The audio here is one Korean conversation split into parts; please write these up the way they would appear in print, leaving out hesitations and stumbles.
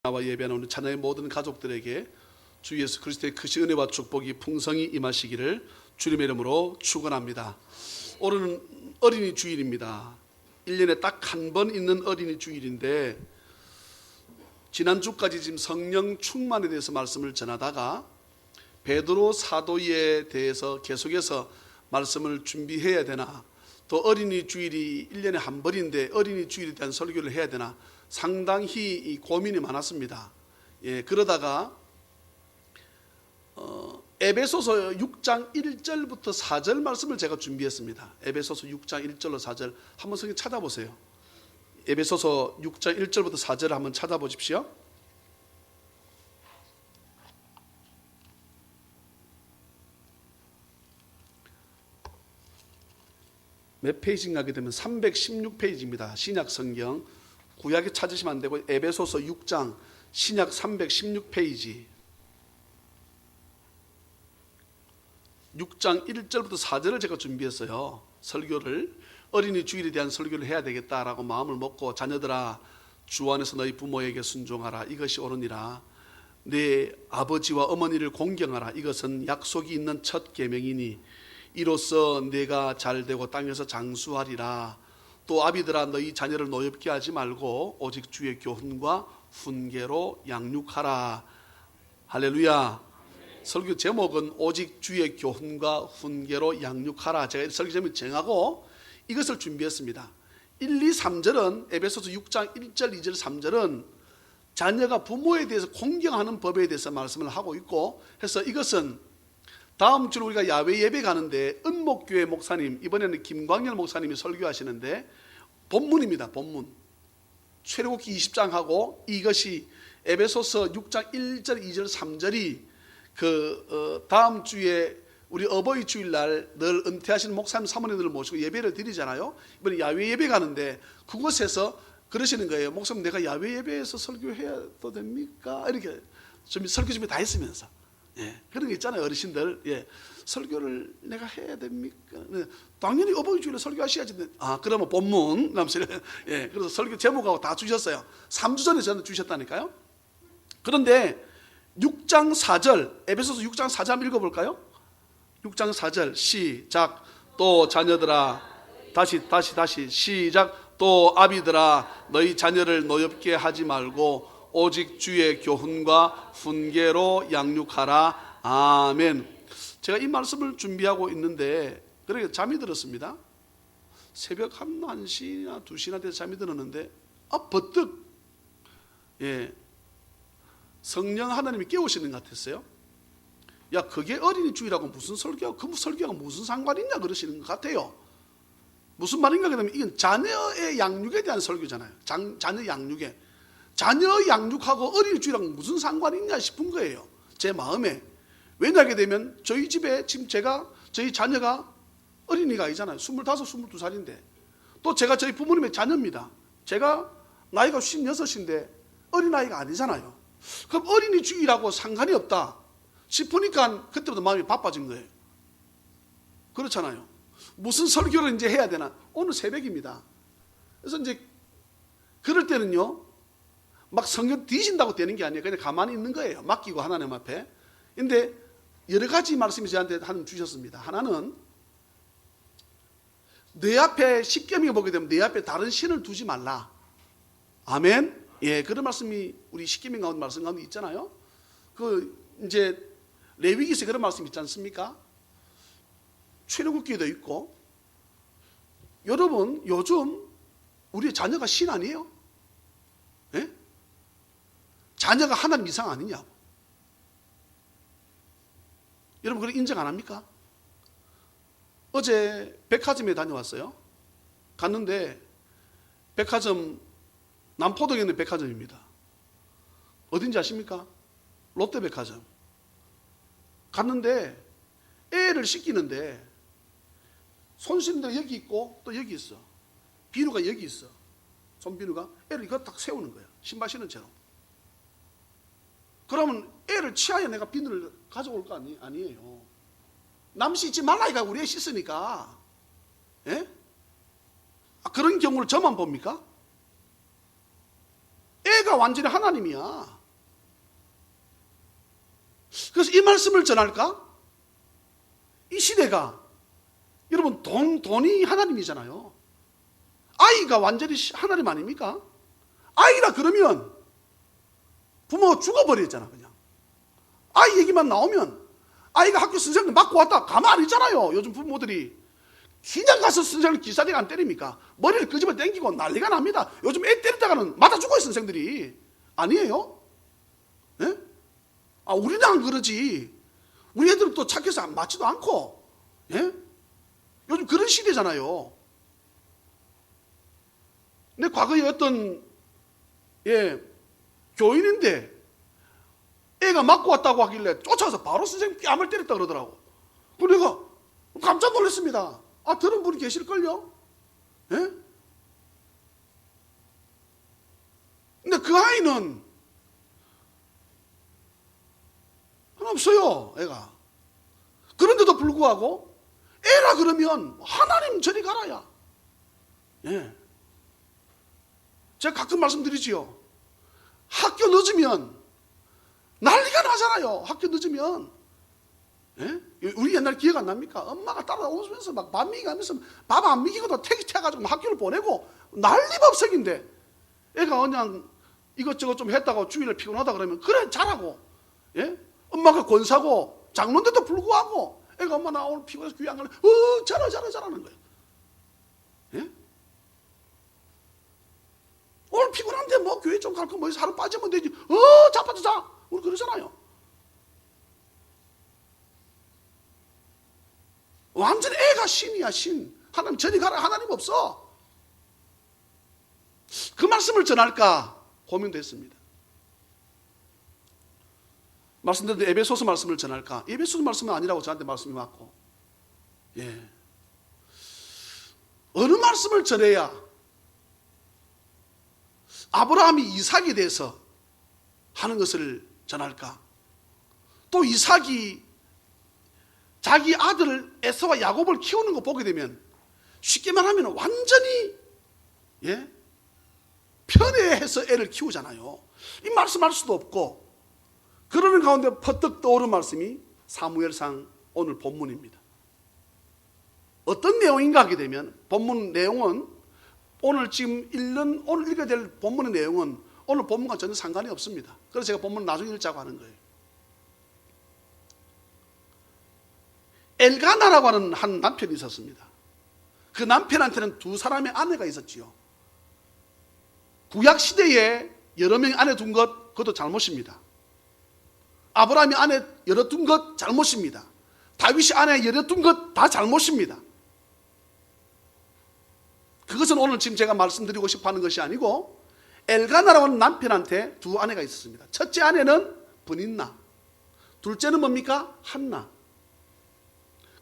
나와 예배하는 우리 자녀의 모든 가족들에게 주 예수 그리스도의 크신 은혜와 축복이 풍성히 임하시기를 주님의 이름으로 축원합니다. 오늘은 어린이 주일입니다. 1년에 딱 한 번 있는 어린이 주일인데, 지난주까지 지금 성령 충만에 대해서 말씀을 전하다가 베드로 사도에 대해서 계속해서 말씀을 준비해야 되나, 또 어린이 주일이 1년에 한 번인데 어린이 주일에 대한 설교를 해야 되나 상당히 고민이 많았습니다. 그러다가 에베소서 6장 1절부터 4절 말씀을 제가 준비했습니다. 에베소서 6장 1절로 4절 한번 성경 찾아보세요. 에베소서 6장 1절부터 4절을 한번 찾아보십시오. 몇 페이지인가 하게 되면 316페이지입니다. 신약 성경. 구약에 찾으시면 안 되고 에베소서 6장 신약 316페이지 6장 1절부터 4절을 제가 준비했어요. 설교를 어린이 주일에 대한 설교를 해야 되겠다라고 마음을 먹고, 자녀들아 주 안에서 너희 부모에게 순종하라, 이것이 옳으니라. 내 아버지와 어머니를 공경하라, 이것은 약속이 있는 첫 계명이니 이로써 내가 잘되고 땅에서 장수하리라. 또 아비들아 너희 자녀를 노엽게 하지 말고 오직 주의 교훈과 훈계로 양육하라. 할렐루야. 설교 제목은 오직 주의 교훈과 훈계로 양육하라. 제가 설교 제목 정하고 이것을 준비했습니다. 1, 2, 3절은 에베소서 6장 1절, 2절, 3절은 자녀가 부모에 대해서 공경하는 법에 대해서 말씀을 하고 있고 해서, 이것은 다음 주로 우리가 야외 예배 가는데 은목교회 목사님, 이번에는 김광열 목사님이 설교하시는데 본문입니다. 본문 출애굽기 20장하고 이것이 에베소서 6장 1절, 2절, 3절이 다음 주에 우리 어버이 주일날 늘 은퇴하신 목사님 사모님들을 모시고 예배를 드리잖아요. 이번에 야외 예배 가는데 그곳에서 그러시는 거예요. 목사님, 내가 야외 예배에서 설교해도 됩니까? 이렇게 설교 준비 다 했으면서, 그런 게 있잖아요, 어르신들. 설교를 내가 해야 됩니까? 당연히 어버이 주일에 설교하셔야지. 그러면 본문 그래서 설교 제목하고 다 주셨어요. 3주 전에 저는 주셨다니까요. 그런데 6장 4절, 에베소서 6장 4절 한번 읽어볼까요? 6장 4절 시작. 또 자녀들아, 다시 시작. 또 아비들아 너희 자녀를 노엽게 하지 말고 오직 주의 교훈과 훈계로 양육하라. 아멘. 제가 이 말씀을 준비하고 있는데 그렇게 잠이 들었습니다. 새벽 1시나 2시나 돼서 잠이 들었는데 버뜩 성령 하나님이 깨우시는 것 같았어요. 야, 그게 어린이 주일하고 무슨 설교하고 그 설교하고 무슨 상관이 있냐 그러시는 것 같아요. 무슨 말인가 하면 이건 자녀의 양육에 대한 설교잖아요. 자녀 양육에. 자녀 양육하고 어린이 주일하고 무슨 상관이 있냐 싶은 거예요, 제 마음에. 왜냐하게 되면 저희 집에 지금 저희 자녀가 어린이가 아니잖아요. 25, 22살인데 또 제가 저희 부모님의 자녀입니다. 제가 나이가 56인데 어린아이가 아니잖아요. 그럼 어린이 주일하고 상관이 없다 싶으니까 그때부터 마음이 바빠진 거예요. 그렇잖아요. 무슨 설교를 이제 해야 되나. 오늘 새벽입니다. 그래서 이제 그럴 때는요, 막 성경 뒤진다고 되는 게 아니에요. 그냥 가만히 있는 거예요. 맡기고 하나님 앞에. 근데 여러 가지 말씀이 저한테 하나님 주셨습니다. 하나는 내 앞에 십계명을 보게 되면 내 앞에 다른 신을 두지 말라. 아멘. 그런 말씀이 우리 십계명 가운데 말씀 가운데 있잖아요. 이제 레위기서에 그런 말씀 있지 않습니까? 출애굽기에도 있고. 여러분, 요즘 우리 자녀가 신 아니에요? 자녀가 하나님 이상 아니냐고. 여러분, 그걸 인정 안 합니까? 어제 백화점에 다녀왔어요. 갔는데 백화점, 남포동에 있는 백화점입니다. 어딘지 아십니까? 롯데백화점. 갔는데 애를 씻기는데 손 씻는 데가 여기 있고 또 여기 있어. 비누가 여기 있어. 손비누가. 애를 이거 딱 세우는 거야, 신발 신은 채로. 그러면 애를 취하여 내가 비누를 가져올 거 아니에요. 남 씻지 말라 이가 우리 애 씻으니까. 그런 경우를 저만 봅니까? 애가 애가 완전히 하나님이야. 그래서 이 말씀을 전할까? 이 시대가 여러분 돈이 하나님이잖아요. 아이가 완전히 하나님 아닙니까? 아이라 그러면 부모가 죽어버리잖아. 그냥 아이 얘기만 나오면 아이가 학교 선생님 맞고 왔다 가만 안 있잖아요. 요즘 부모들이 그냥 가서 선생님 기사대가 안 때립니까? 머리를 끄집어 당기고 난리가 납니다. 요즘 애 때리다가는 맞아 죽어요. 선생들이. 아니에요? 예? 우리는 안 그러지. 우리 애들은 또 착해서 맞지도 않고. 예? 요즘 그런 시대잖아요. 근데 과거에 어떤 교인인데 애가 맞고 왔다고 하길래 쫓아서 바로 선생님 뺨을 때렸다 그러더라고. 그래서 내가 깜짝 놀랐습니다. 들은 분이 계실걸요? 예? 근데 그 아이는 없어요, 애가. 그런데도 불구하고 애라 그러면 하나님 저리 가라야. 예. 제가 가끔 말씀드리지요. 학교 늦으면 난리가 나잖아요. 학교 늦으면. 예? 우리 옛날 기억 안 납니까? 엄마가 따라오면서 막 밥 먹이면서 밥 안 먹이고도 택시 타가지고 학교를 보내고 난리법석인데 애가 그냥 이것저것 좀 했다고 주일을 피곤하다 그러면 그래 잘하고, 예? 엄마가 권사고 장로인데도 불구하고 애가 엄마 나 오늘 피곤해서 교회 안 갈래. 잘하는 거예요. 예? 오늘 피곤한데 뭐 교회 좀 갈 거 뭐 하루 빠지면 되지. 자빠져 자. 우리 그러잖아요. 완전 애가 신이야, 신. 하나님 저리 가라. 하나님 없어. 그 말씀을 전할까 고민됐습니다. 말씀드린 에베소서 말씀을 전할까? 에베소서 말씀은 아니라고 저한테 말씀이 왔고, 예. 어느 말씀을 전해야 아브라함이 이삭에 대해서 하는 것을 전할까? 또 이삭이 자기 아들 에서와 야곱을 키우는 거 보게 되면 쉽게 말하면 완전히 편애해서 애를 키우잖아요. 이 말씀할 수도 없고, 그러는 가운데 퍼뜩 떠오른 말씀이 사무엘상 오늘 본문입니다. 어떤 내용인가 하게 되면 본문 내용은 오늘 읽어야 될 본문의 내용은 오늘 본문과 전혀 상관이 없습니다. 그래서 제가 본문을 나중에 읽자고 하는 거예요. 엘가나라고 하는 한 남편이 있었습니다. 그 남편한테는 두 사람의 아내가 있었지요. 구약 시대에 여러 명의 아내 둔 것, 그것도 잘못입니다. 아브라함이 아내 여러 둔 것 잘못입니다. 다윗이 아내 여러 둔 것 다 잘못입니다. 그것은 오늘 지금 제가 말씀드리고 싶어 하는 것이 아니고, 엘가나라고 하는 남편한테 두 아내가 있었습니다. 첫째 아내는 브닌나, 둘째는 뭡니까? 한나.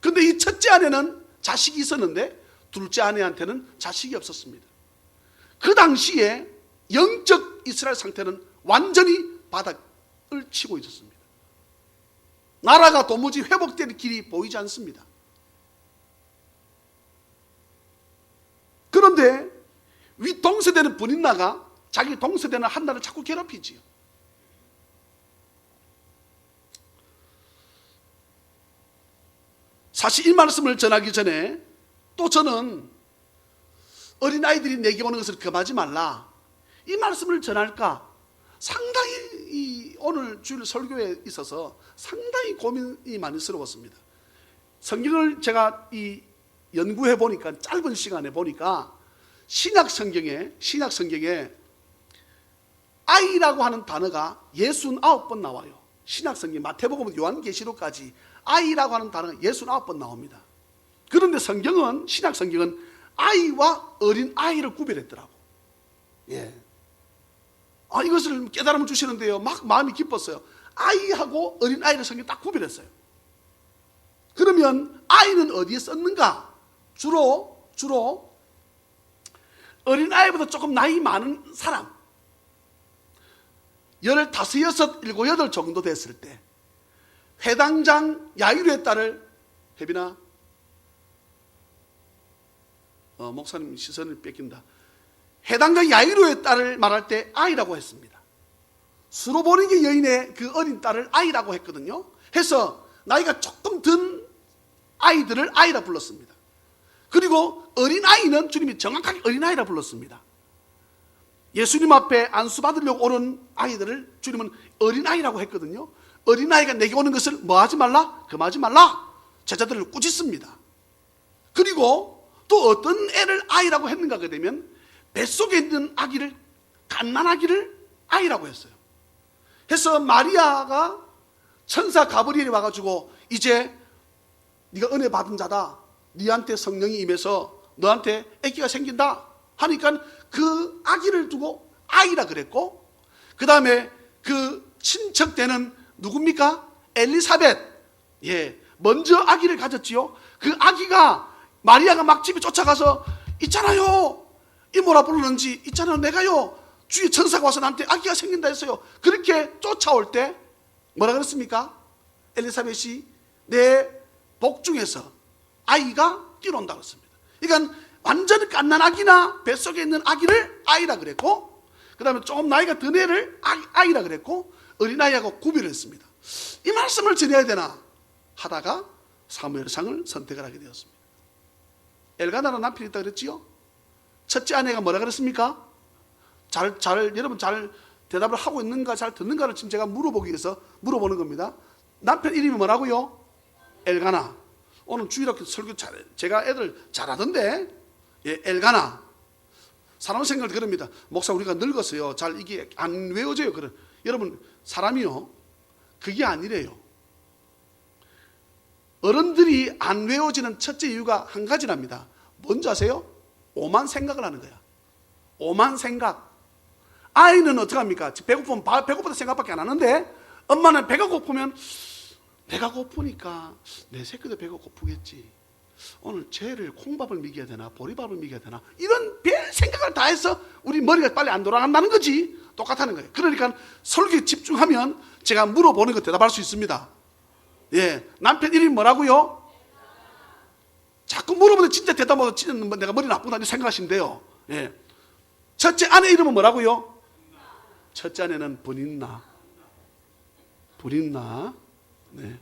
근데 이 첫째 아내는 자식이 있었는데 둘째 아내한테는 자식이 없었습니다. 그 당시에 영적 이스라엘 상태는 완전히 바닥을 치고 있었습니다. 나라가 도무지 회복될 길이 보이지 않습니다. 그런데 위 동서되는 브닌나가 자기 동서되는 한나를 자꾸 괴롭히지요. 사실 이 말씀을 전하기 전에 또 저는 어린아이들이 내게 오는 것을 금하지 말라, 이 말씀을 전할까 상당히 오늘 주일 설교에 있어서 상당히 고민이 많이 스러웠습니다. 성경을 제가 연구해 보니까, 짧은 시간에 보니까 신약 성경에 아이라고 하는 단어가 69번 나와요. 신약 성경 마태복음 요한계시록까지 아이라고 하는 단어가 69번 나옵니다. 그런데 신약 성경은 아이와 어린 아이를 구별했더라고. 예. 이것을 깨달음을 주시는데요, 막 마음이 기뻤어요. 아이하고 어린 아이를 성경이 딱 구별했어요. 그러면 아이는 어디에 썼는가? 주로 어린 아이보다 조금 나이 많은 사람, 15, 6, 7, 8 정도 됐을 때 회당장 야이로의 딸을, 혜빈아, 목사님 시선을 뺏긴다. 회당장 야이로의 딸을 말할 때 아이라고 했습니다. 수로보니게 여인의 그 어린 딸을 아이라고 했거든요. 해서 나이가 조금 든 아이들을 아이라 불렀습니다. 그리고 어린아이는 주님이 정확하게 어린아이라 불렀습니다. 예수님 앞에 안수받으려고 오는 아이들을 주님은 어린아이라고 했거든요. 어린아이가 내게 오는 것을 뭐하지 말라? 금하지 말라. 제자들을 꾸짖습니다. 그리고 또 어떤 애를 아이라고 했는가 하게 되면 뱃속에 있는 아기를, 갓난아기를 아이라고 했어요. 해서 마리아가 천사 가브리엘이 와가지고 이제 네가 은혜 받은 자다, 네한테 성령이 임해서 너한테 아기가 생긴다 하니까 그 아기를 두고 아이라 그랬고, 그 다음에 그 친척되는 누굽니까? 엘리사벳, 먼저 아기를 가졌지요. 그 아기가 마리아가 막 집에 쫓아가서 있잖아요, 이모라 부르는지, 있잖아요, 내가요 주의 천사가 와서 나한테 아기가 생긴다 했어요. 그렇게 쫓아올 때 뭐라 그랬습니까? 엘리사벳이 내 복중에서 아이가 뛰어온다 그랬습니다. 그러니까 완전 갓난아기나 뱃속에 있는 아기를 아이라 그랬고, 그 다음에 조금 나이가 든 애를 아이라 그랬고, 어린아이하고 구별을 했습니다. 이 말씀을 전해야 되나 하다가 사무엘상을 선택을 하게 되었습니다. 엘가나라는 남편이 있다 그랬지요. 첫째 아내가 뭐라 그랬습니까? 여러분 잘 대답을 하고 있는가, 잘 듣는가를 지금 제가 물어보기 위해서 물어보는 겁니다. 남편 이름이 뭐라고요? 엘가나. 오늘 주일학교 설교 제가 애들 잘하던데, 엘가나. 사람 생각을 그럽니다. 목사 우리가 늙었어요, 잘 이게 안 외워져요. 여러분 사람이요, 그게 아니래요. 어른들이 안 외워지는 첫째 이유가 한 가지랍니다. 뭔지 아세요? 오만 생각을 하는 거야. 오만 생각. 아이는 어떻게 합니까? 배고프면 배고프다 생각밖에 안 하는데, 엄마는 배가 고프면 배가 고프니까 내 새끼도 배가 고프겠지, 오늘 쟤를 콩밥을 먹여야 되나 보리밥을 먹여야 되나, 이런 별 생각을 다 해서 우리 머리가 빨리 안 돌아간다는 거지. 똑같다는 거예요. 그러니까 설교에 집중하면 제가 물어보는 거 대답할 수 있습니다. 남편 이름이 뭐라고요? 자꾸 물어보는데 진짜 대답 못하면 진짜 내가 머리 나쁘다 생각하신대요. 첫째 아내 이름은 뭐라고요? 첫째 아내는 분인나. 네.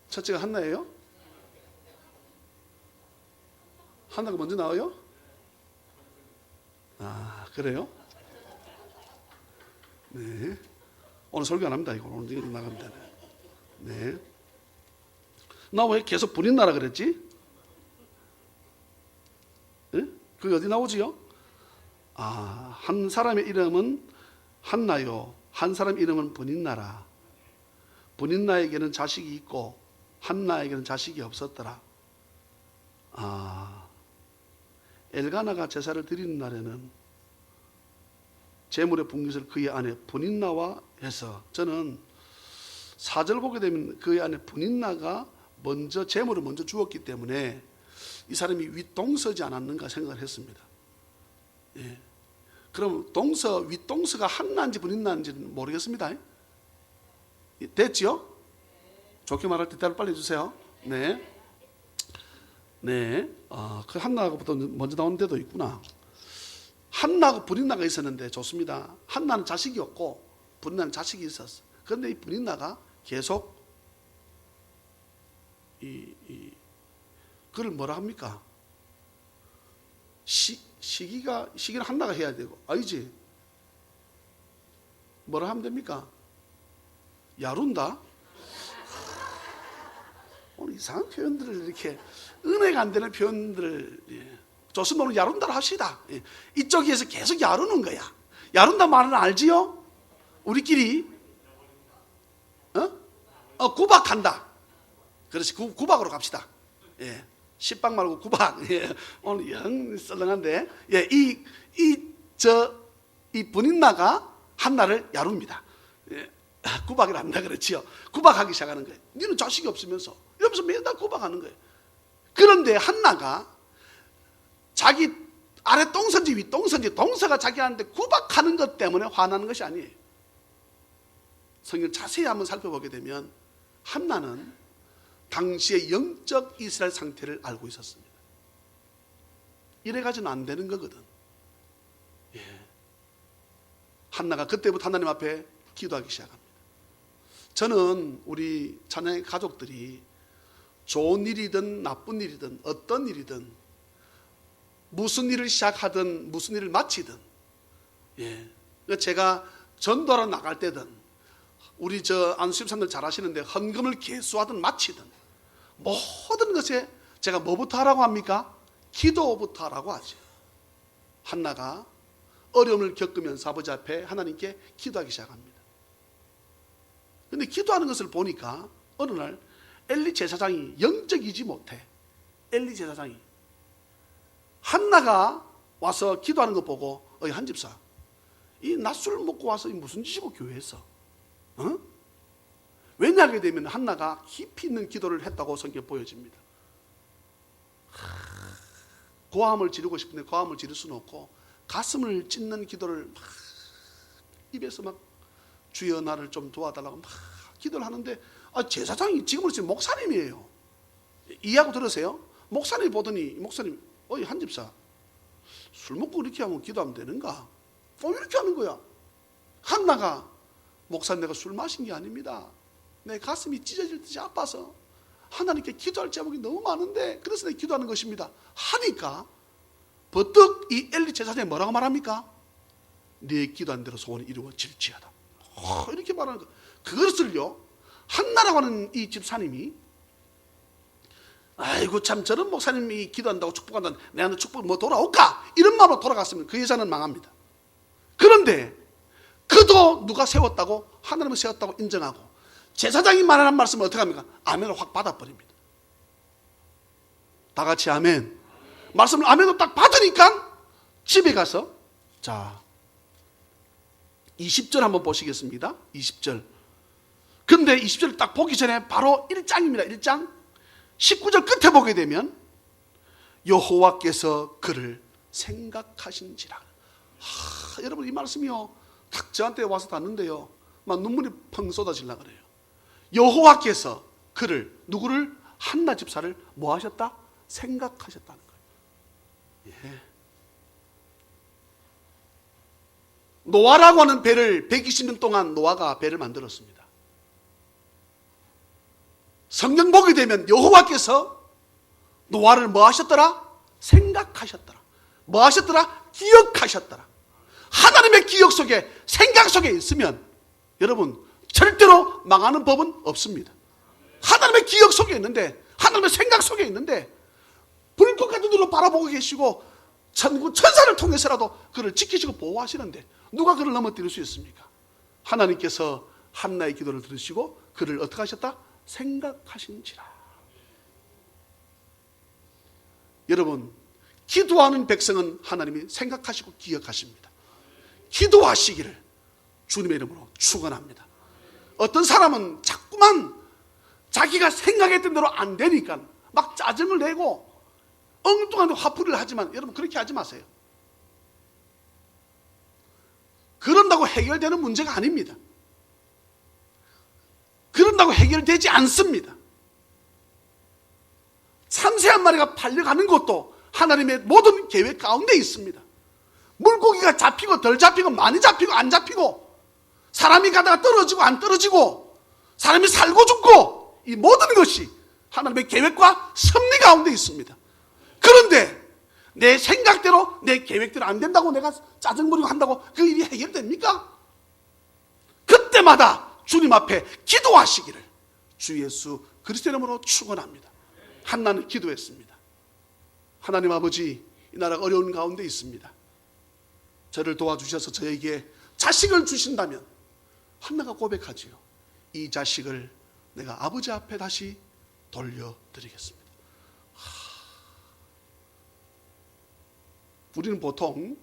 첫째가 한나예요? 한나가 먼저 나와요? 아, 그래요? 네. 오늘 설교 안 합니다. 이거 오늘 나갑니다. 네. 나 왜 계속 분인나라 그랬지? 그게 어디 나오지요? 한 사람의 이름은 한나요, 한 사람 이름은 분인나라. 분인나에게는 자식이 있고 한나에게는 자식이 없었더라. 엘가나가 제사를 드리는 날에는 제물의 분깃을 그의 아내 분인나와 해서, 저는 4절 보게 되면 그의 아내 분인나가 먼저 제물을 먼저 주었기 때문에 이 사람이 윗동서지 않았는가 생각을 했습니다. 그럼 윗동서가 한나인지 분인나인지는 모르겠습니다. 됐지요? 좋게 말할 때 대답을 빨리 해주세요. 네. 그 한나하고부터 먼저 나오는 데도 있구나. 한나하고 분인나가 있었는데 좋습니다. 한나는 자식이 없고 분인나는 자식이 있었어. 그런데 이 분인나가 계속 그걸 뭐라 합니까? 시기는 한나가 해야 되고, 아니지? 뭐라 하면 됩니까? 야룬다? 오늘 이상한 표현들을 이렇게 은혜가 안 되는 표현들을, 좋습니다. 오늘 야룬다를 합시다. 이쪽에서 계속 야루는 거야. 야룬다 말은 알지요? 우리끼리 구박한다. 그렇지, 구박으로 갑시다. 십박 말고 구박. 오늘 영 썰렁한데, 이 분인나가 한나를 야룹니다. 구박을 합니다. 그렇지요. 구박하기 시작하는 거예요. 너는 자식이 없으면서 이러면서 매달 구박하는 거예요. 그런데 한나가 자기 아래 똥선지 윗똥선지 동서가 자기한테 구박하는 것 때문에 화나는 것이 아니에요. 성경 자세히 한번 살펴보게 되면 한나는 당시의 영적 이스라엘 상태를 알고 있었습니다. 이래가지고는 안 되는 거거든. 예. 한나가 그때부터 하나님 앞에 기도하기 시작합니다. 저는 우리 자녀의 가족들이 좋은 일이든 나쁜 일이든 어떤 일이든 무슨 일을 시작하든 무슨 일을 마치든, 예, 제가 전도하러 나갈 때든 우리 안수집사님들 잘 아시는데 헌금을 개수하든 마치든 모든 것에 제가 뭐부터 하라고 합니까? 기도부터 하라고 하죠. 한나가 어려움을 겪으면서 아버지 앞에 하나님께 기도하기 시작합니다. 그런데 기도하는 것을 보니까 어느 날 엘리 제사장이 영적이지 못해. 엘리 제사장이 한나가 와서 기도하는 거 보고, 한 집사, 이 낮술 먹고 와서 무슨 짓이고 교회에서, 왜냐하게 되면 한나가 깊이 있는 기도를 했다고 성경에 보여집니다. 고함을 지르고 싶은데 고함을 지를 수는 없고 가슴을 찢는 기도를 막 입에서 막 주여 나를 좀 도와달라고 막 기도를 하는데, 제사장이 지금으로 치면 목사님이에요. 이해하고 들으세요? 목사님 보더니 목사님, 한 집사, 술 먹고 이렇게 하면 기도하면 되는가? 이렇게 하는 거야. 한나가, 목사님 내가 술 마신 게 아닙니다. 내 가슴이 찢어질 듯이 아파서 하나님께 기도할 제목이 너무 많은데 그래서 내가 기도하는 것입니다 하니까 버뜩 이 엘리 제사장이 뭐라고 말합니까? 네 기도한 대로 소원이 이루어질지어다. 이렇게 말하는 거. 그것을요, 한나라고 하는 이 집사님이, 아이고 참 저런 목사님이 기도한다고 축복한다, 내한테 축복 뭐 돌아올까? 이런 마음으로 돌아갔으면 그 여자는 망합니다. 그런데 그도 누가 세웠다고, 하나님을 세웠다고 인정하고 제사장이 말하는 말씀을 어떻게 합니까? 아멘을 확 받아버립니다. 다 같이 아멘. 말씀을 아멘으로 딱 받으니까 집에 가서, 자 20절 한번 보시겠습니다. 20절. 근데 20절 딱 보기 전에 바로 1장입니다. 1장 19절 끝에 보게 되면 여호와께서 그를 생각하신지라. 여러분 이 말씀이요 딱 저한테 와서 닿는데요 막 눈물이 펑 쏟아지려고 그래요. 여호와께서 그를, 누구를? 한나 집사를 뭐 하셨다? 생각하셨다는 거예요. 예. 노아라고 하는 배를 120년 동안 노아가 배를 만들었습니다. 성경 보게 되면 여호와께서 노아를 뭐 하셨더라? 생각하셨더라. 뭐 하셨더라? 기억하셨더라. 하나님의 기억 속에, 생각 속에 있으면 여러분 절대로 망하는 법은 없습니다. 하나님의 기억 속에 있는데, 하나님의 생각 속에 있는데 불꽃 같은 눈으로 바라보고 계시고 천군 천사를 통해서라도 그를 지키시고 보호하시는데 누가 그를 넘어뜨릴 수 있습니까? 하나님께서 한나의 기도를 들으시고 그를 어떻게 하셨다? 생각하신지라. 여러분, 기도하는 백성은 하나님이 생각하시고 기억하십니다. 기도하시기를 주님의 이름으로 축원합니다. 어떤 사람은 자꾸만 자기가 생각했던 대로 안 되니까 막 짜증을 내고 엉뚱한 화풀이를 하지만 여러분 그렇게 하지 마세요. 그런다고 해결되는 문제가 아닙니다. 그런다고 해결되지 않습니다. 참새 한 마리가 팔려가는 것도 하나님의 모든 계획 가운데 있습니다. 물고기가 잡히고 덜 잡히고 많이 잡히고 안 잡히고 사람이 가다가 떨어지고 안 떨어지고 사람이 살고 죽고 이 모든 것이 하나님의 계획과 섭리 가운데 있습니다. 그런데 내 생각대로 내 계획대로 안 된다고 내가 짜증부리고 한다고 그 일이 해결됩니까? 그때마다 주님 앞에 기도하시기를 주 예수 그리스도의 이름으로 축원합니다. 한나는 기도했습니다. 하나님 아버지, 이 나라가 어려운 가운데 있습니다. 저를 도와주셔서 저에게 자식을 주신다면, 한나가 고백하지요. 이 자식을 내가 아버지 앞에 다시 돌려드리겠습니다. 우리는 보통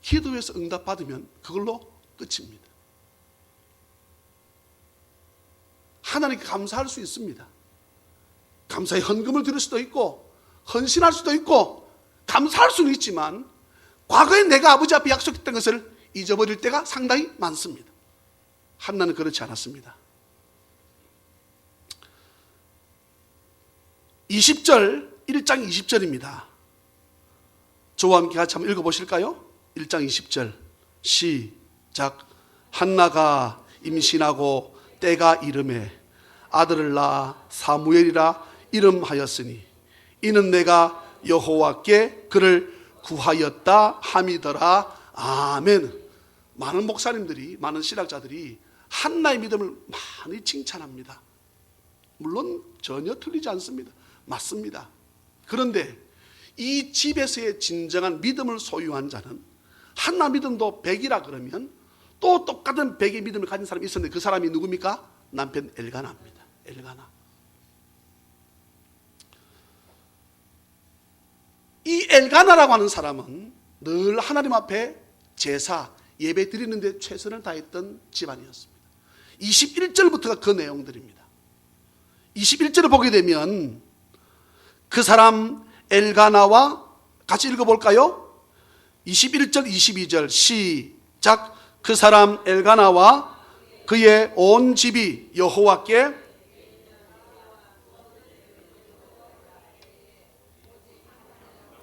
기도해서 응답받으면 그걸로 끝입니다. 하나님께 감사할 수 있습니다. 감사의 헌금을 드릴 수도 있고 헌신할 수도 있고 감사할 수는 있지만 과거에 내가 아버지 앞에 약속했던 것을 잊어버릴 때가 상당히 많습니다. 한나는 그렇지 않았습니다. 20절, 1장 20절입니다. 저와 함께 같이 한번 읽어보실까요? 1장 20절 시작. 한나가 임신하고 때가 이름에 아들을 낳아 사무엘이라 이름하였으니 이는 내가 여호와께 그를 구하였다 함이더라. 아멘. 많은 목사님들이, 많은 신학자들이 한나의 믿음을 많이 칭찬합니다. 물론 전혀 틀리지 않습니다. 맞습니다. 그런데 이 집에서의 진정한 믿음을 소유한 자는, 한나 믿음도 100이라 그러면 또 똑같은 100의 믿음을 가진 사람이 있었는데 그 사람이 누굽니까? 남편 엘가나입니다. 엘가나. 이 엘가나라고 하는 사람은 늘 하나님 앞에 제사, 예배 드리는데 최선을 다했던 집안이었습니다. 21절부터가 그 내용들입니다. 21절을 보게 되면 그 사람 엘가나와 같이 읽어볼까요? 21절 22절 시작. 그 사람 엘가나와 그의 온 집이 여호와께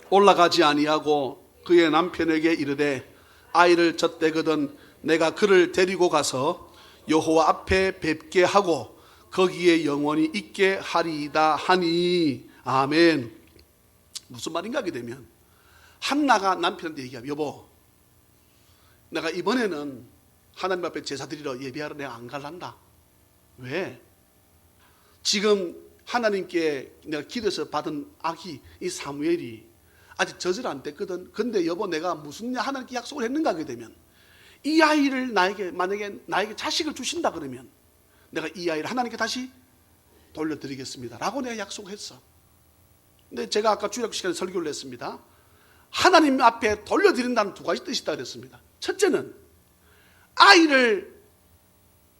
올라가지 아니하고 그의 남편에게 이르되 아이를 젖대거든 내가 그를 데리고 가서 여호와 앞에 뵙게 하고 거기에 영원히 있게 하리이다 하니. 아멘. 무슨 말인가 하게 되면 한나가 남편한테 얘기하면 여보, 내가 이번에는 하나님 앞에 제사 드리러 예배하러 내가 안 갈란다. 왜? 지금 하나님께 내가 기도해서 받은 아기 이 사무엘이 아직 젖을 안 뗐거든. 근데 여보, 내가 무슨 하나님께 약속을 했는가 하게 되면 이 아이를 만약에 나에게 자식을 주신다 그러면 내가 이 아이를 하나님께 다시 돌려드리겠습니다 라고 내가 약속했어. 근데 제가 아까 주일학 시간에 설교를 했습니다. 하나님 앞에 돌려드린다는 두 가지 뜻이 있다 그랬습니다. 첫째는 아이를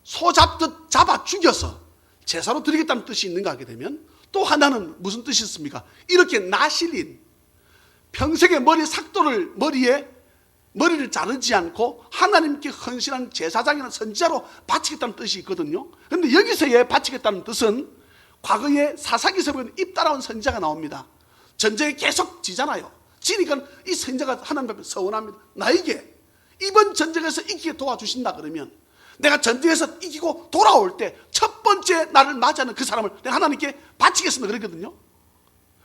소잡듯 잡아 죽여서 제사로 드리겠다는 뜻이 있는가 하게 되면, 또 하나는 무슨 뜻이 있습니까? 이렇게 나실인 평생의 머리를 자르지 않고 하나님께 헌신한 제사장이나 선지자로 바치겠다는 뜻이 있거든요. 그런데 여기서의 바치겠다는 뜻은 과거에 사사기에서 보면 입 따라온 선지자가 나옵니다. 전쟁에 계속 지잖아요. 지니까 이 선지자가 하나님 앞에 서원합니다. 나에게 이번 전쟁에서 이기게 도와주신다 그러면 내가 전쟁에서 이기고 돌아올 때 첫 번째 나를 맞이하는 그 사람을 내가 하나님께 바치겠습니다 그러거든요.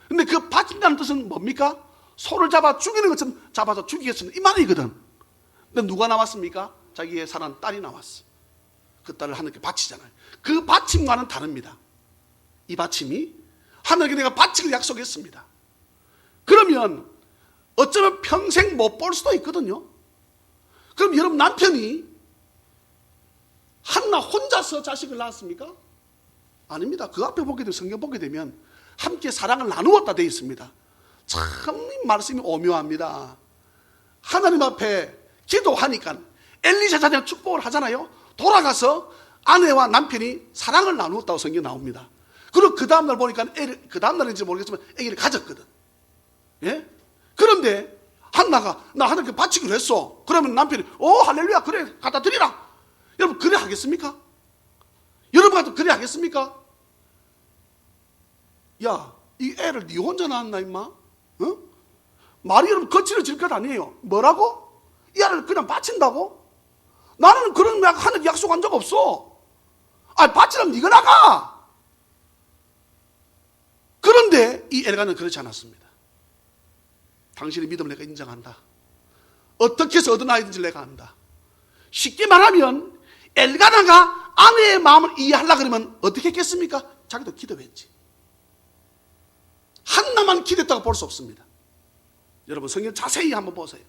근데 그 바친다는 뜻은 뭡니까? 소를 잡아 죽이는 것처럼 잡아서 죽이겠습니다 이 말이거든. 근데 누가 나왔습니까? 자기의 사랑하는 딸이 나왔어. 그 딸을 하나님께 바치잖아요. 그 바침과는 다릅니다. 이 바침이 하나님께 내가 바치기를 약속했습니다. 그러면 어쩌면 평생 못 볼 수도 있거든요. 그럼 여러분, 남편이 한나 혼자서 자식을 낳았습니까? 아닙니다. 그 앞에 보게 되면, 성경 보게 되면 함께 사랑을 나누었다 되어 있습니다. 참 말씀이 오묘합니다. 하나님 앞에 기도하니까 엘리사 자녀 축복을 하잖아요. 돌아가서 아내와 남편이 사랑을 나누었다고 성경에 나옵니다. 그리고 그 다음날 보니까 그 다음날인지 모르겠지만 아기를 가졌거든. 예? 그런데 한나가 나 하나님께 바치기로 했어. 그러면 남편이 할렐루야, 그래 갖다 드리라. 여러분, 그래 하겠습니까? 여러분 같으면 그래 하겠습니까? 야, 이 애를 네 혼자 낳았나 임마? 어? 말이 여러분 거칠어질 것 아니에요. 뭐라고? 이 애를 그냥 바친다고? 나는 그런 하는 약속한 적 없어. 바치라면 네가 나가. 그런데 이 엘가는 그렇지 않았습니다. 당신의 믿음을 내가 인정한다. 어떻게 해서 얻은 아이든지 내가 안다. 쉽게 말하면 엘가나가 아내의 마음을 이해하려고 그러면 어떻게 했겠습니까? 자기도 기도했지. 한나만 기도했다고 볼 수 없습니다. 여러분, 성경 자세히 한번 보세요.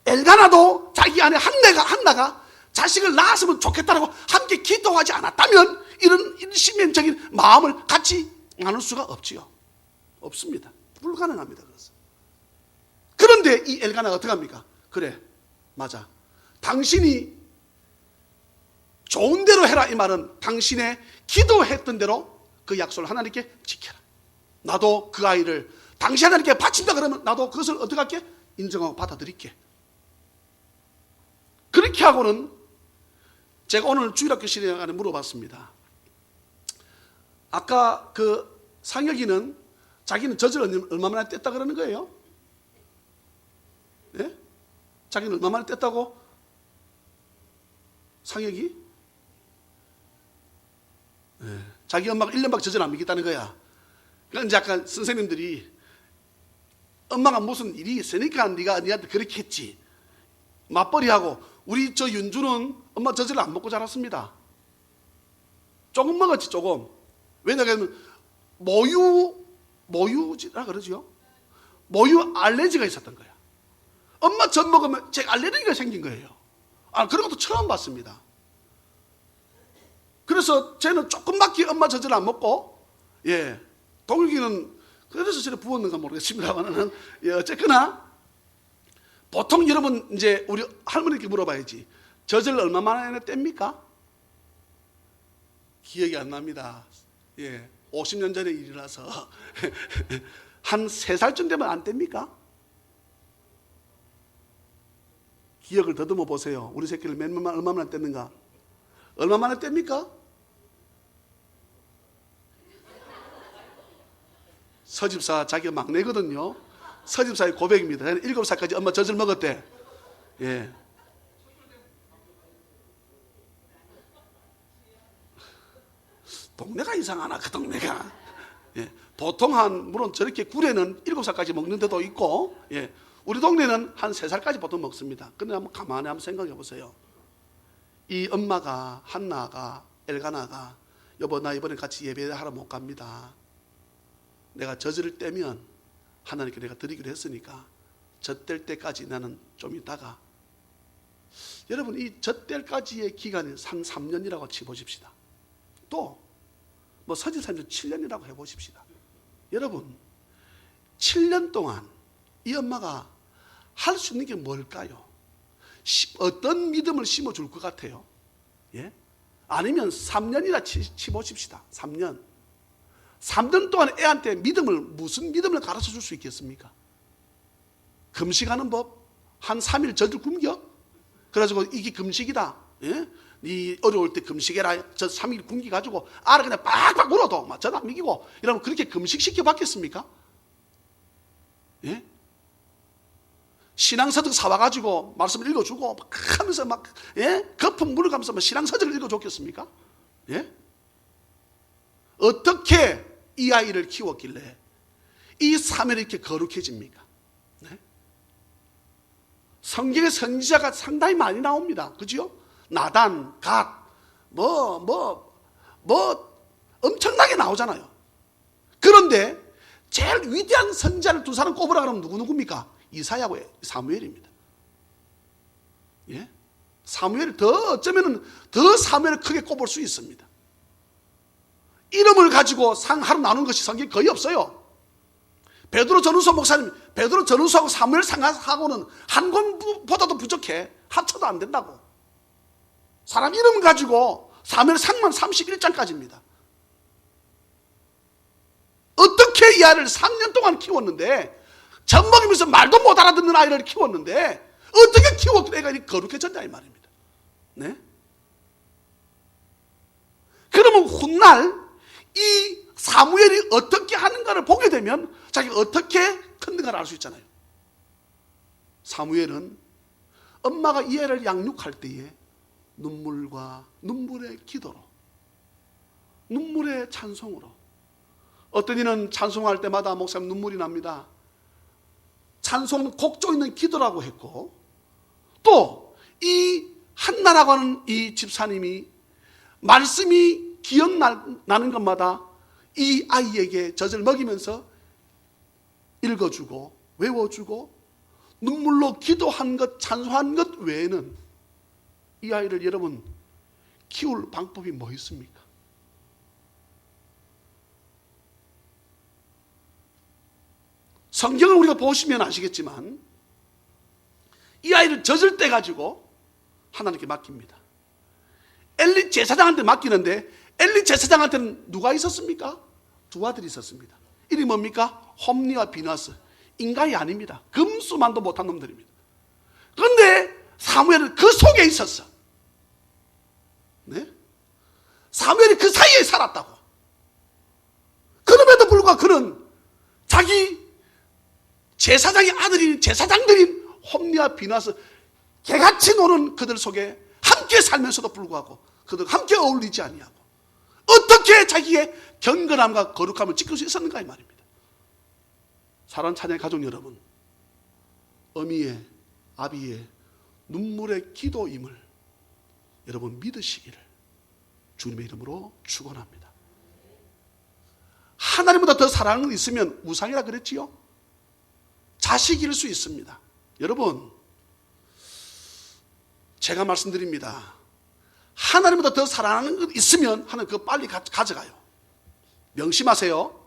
엘가나도 자기 아내 한나가 자식을 낳았으면 좋겠다라고 함께 기도하지 않았다면 이런 일시면적인 마음을 같이 나눌 수가 없지요. 없습니다. 불가능합니다. 그것은. 그런데 이 엘가나가 어떻게 합니까? 그래, 맞아. 당신이 좋은 대로 해라. 이 말은 당신의 기도했던 대로 그 약속을 하나님께 지켜라. 나도 그 아이를 당신 하나님께 바친다 그러면 나도 그것을 어떻게 할게? 인정하고 받아들일게. 그렇게 하고는 제가 오늘 주일학교 시간에 물어봤습니다. 아까 그 상혁이는 자기는 젖을 얼마나 뗐다 그러는 거예요? 예? 자기는 얼마 만에 뗐다고? 상혁이? 예. 자기 엄마가 1년밖에 젖을 안 먹겠다는 거야. 그러니까 이제 약간 선생님들이 엄마가 무슨 일이 있으니까 네가 니한테 그렇게 했지. 맞벌이하고 우리 저 윤주는 엄마 젖을 안 먹고 자랐습니다. 조금 먹었지 조금. 왜냐하면 모유지라 그러죠. 모유 알레르기가 있었던 거야. 엄마 젖 먹으면 제 알레르기가 생긴 거예요. 그런 것도 처음 봤습니다. 그래서 쟤는 조금밖에 엄마 젖을 안 먹고, 예, 동욱이는 그래서 저를 부었는가 모르겠습니다만은, 예, 어쨌거나 보통 여러분 이제 우리 할머니께 물어봐야지. 젖을 얼마 만에 뗍니까? 기억이 안 납니다. 예, 50년 전의 일이라서 한 3살쯤 되면 안 뗍니까? 기억을 더듬어 보세요. 우리 새끼를 얼마 만에 뗐는가? 얼마 만에 뗍니까? 서집사 자기가 막내거든요. 서집사의 고백입니다. 7살까지 엄마 젖을 먹었대. 예. 동네가 이상하나 그 동네가. 예. 보통 물론 저렇게 구례는 7살까지 먹는 데도 있고, 예. 우리 동네는 한 3살까지 보통 먹습니다. 근데 한번 가만히 한번 생각해 보세요. 이 엄마가 한나가 엘가나가 여보 나 이번에 같이 예배하러 못 갑니다. 내가 젖을 떼면 하나님께 내가 드리기로 했으니까 젖뗄 때까지 나는 좀 있다가, 여러분 이 젖뗄까지의 기간이 한 3년이라고 치보십시다. 또 뭐 서지산주 7년이라고 해보십시다. 여러분 7년 동안 이 엄마가 할 수 있는 게 뭘까요? 어떤 믿음을 심어줄 것 같아요? 예? 아니면 3년이라 치보십시다. 3년 동안 애한테 무슨 믿음을 가르쳐 줄 수 있겠습니까? 금식하는 법, 한 3일 젖을 굶겨? 그래가지고 이게 금식이다. 예? 네 어려울 때 금식해라. 저 3일 굶기가지고 알아 그냥 빡빡 물어도 젖 안 먹이고 이러면 그렇게 금식시켜 받겠습니까? 예? 신앙서적 사와가지고 말씀을 읽어주고 막 하면서 막, 예? 거품 물을 가면서 신앙서적을 읽어줬겠습니까? 예? 어떻게 이 아이를 키웠길래 이 사면이 이렇게 거룩해집니까? 네? 성경에 선지자가 상당히 많이 나옵니다. 그죠? 나단, 갓, 엄청나게 나오잖아요. 그런데 제일 위대한 선지자를 두 사람 꼽으라 그러면 누구입니까? 이사야하고 사무엘입니다. 예? 사무엘을 어쩌면은 더 사무엘을 크게 꼽을 수 있습니다. 이름을 가지고 상 하루 나누는 것이 성경에 거의 없어요. 베드로 전후서 목사님, 베드로 전후서하고 사무엘 상하고는 한 권보다도 부족해. 합쳐도 안 된다고. 사람 이름 가지고 사무엘 상만 31장까지입니다. 어떻게 이 아이를 3년 동안 키웠는데, 젖 먹이면서 말도 못 알아듣는 아이를 키웠는데 어떻게 키웠길래 애가 거룩해졌냐 이 말입니다. 네? 그러면 훗날 이 사무엘이 어떻게 하는가를 보게 되면 자기가 어떻게 큰는가를 알 수 있잖아요. 사무엘은 엄마가 이 애를 양육할 때에 눈물의 기도로, 눈물의 찬송으로, 어떤 이는 찬송할 때마다 목사님 눈물이 납니다. 찬송은 곡조 있는 기도라고 했고, 또 이 한나라고 하는 이 집사님이 말씀이 기억나는 것마다 이 아이에게 젖을 먹이면서 읽어주고 외워주고 눈물로 기도한 것, 찬송한 것 외에는 이 아이를 여러분 키울 방법이 뭐 있습니까? 성경을 우리가 보시면 아시겠지만 이 아이를 젖을 때 가지고 하나님께 맡깁니다. 엘리 제사장한테 맡기는데 엘리 제사장한테는 누가 있었습니까? 두 아들이 있었습니다. 이름이 뭡니까? 홈니와 비나스. 인간이 아닙니다. 금수만도 못한 놈들입니다. 그런데 사무엘은 그 속에 있었어. 네? 사무엘이 그 사이에 살았다고. 그럼에도 불구하고 그는 자기 제사장의 아들인 제사장들인 홈리와 비나스 개같이 노는 그들 속에 함께 살면서도 불구하고 그들 함께 어울리지 아니하고 어떻게 자기의 경건함과 거룩함을 지킬 수 있었는가 이 말입니다. 사랑하는 찬양의 가족 여러분, 어미의 아비의 눈물의 기도임을 여러분 믿으시기를 주님의 이름으로 축원합니다. 하나님보다 더 사랑하는 건 있으면 우상이라 그랬지요. 자식일 수 있습니다. 여러분, 제가 말씀드립니다. 하나님보다 더 사랑하는 것 있으면 하나님 그거 빨리 가져가요. 명심하세요.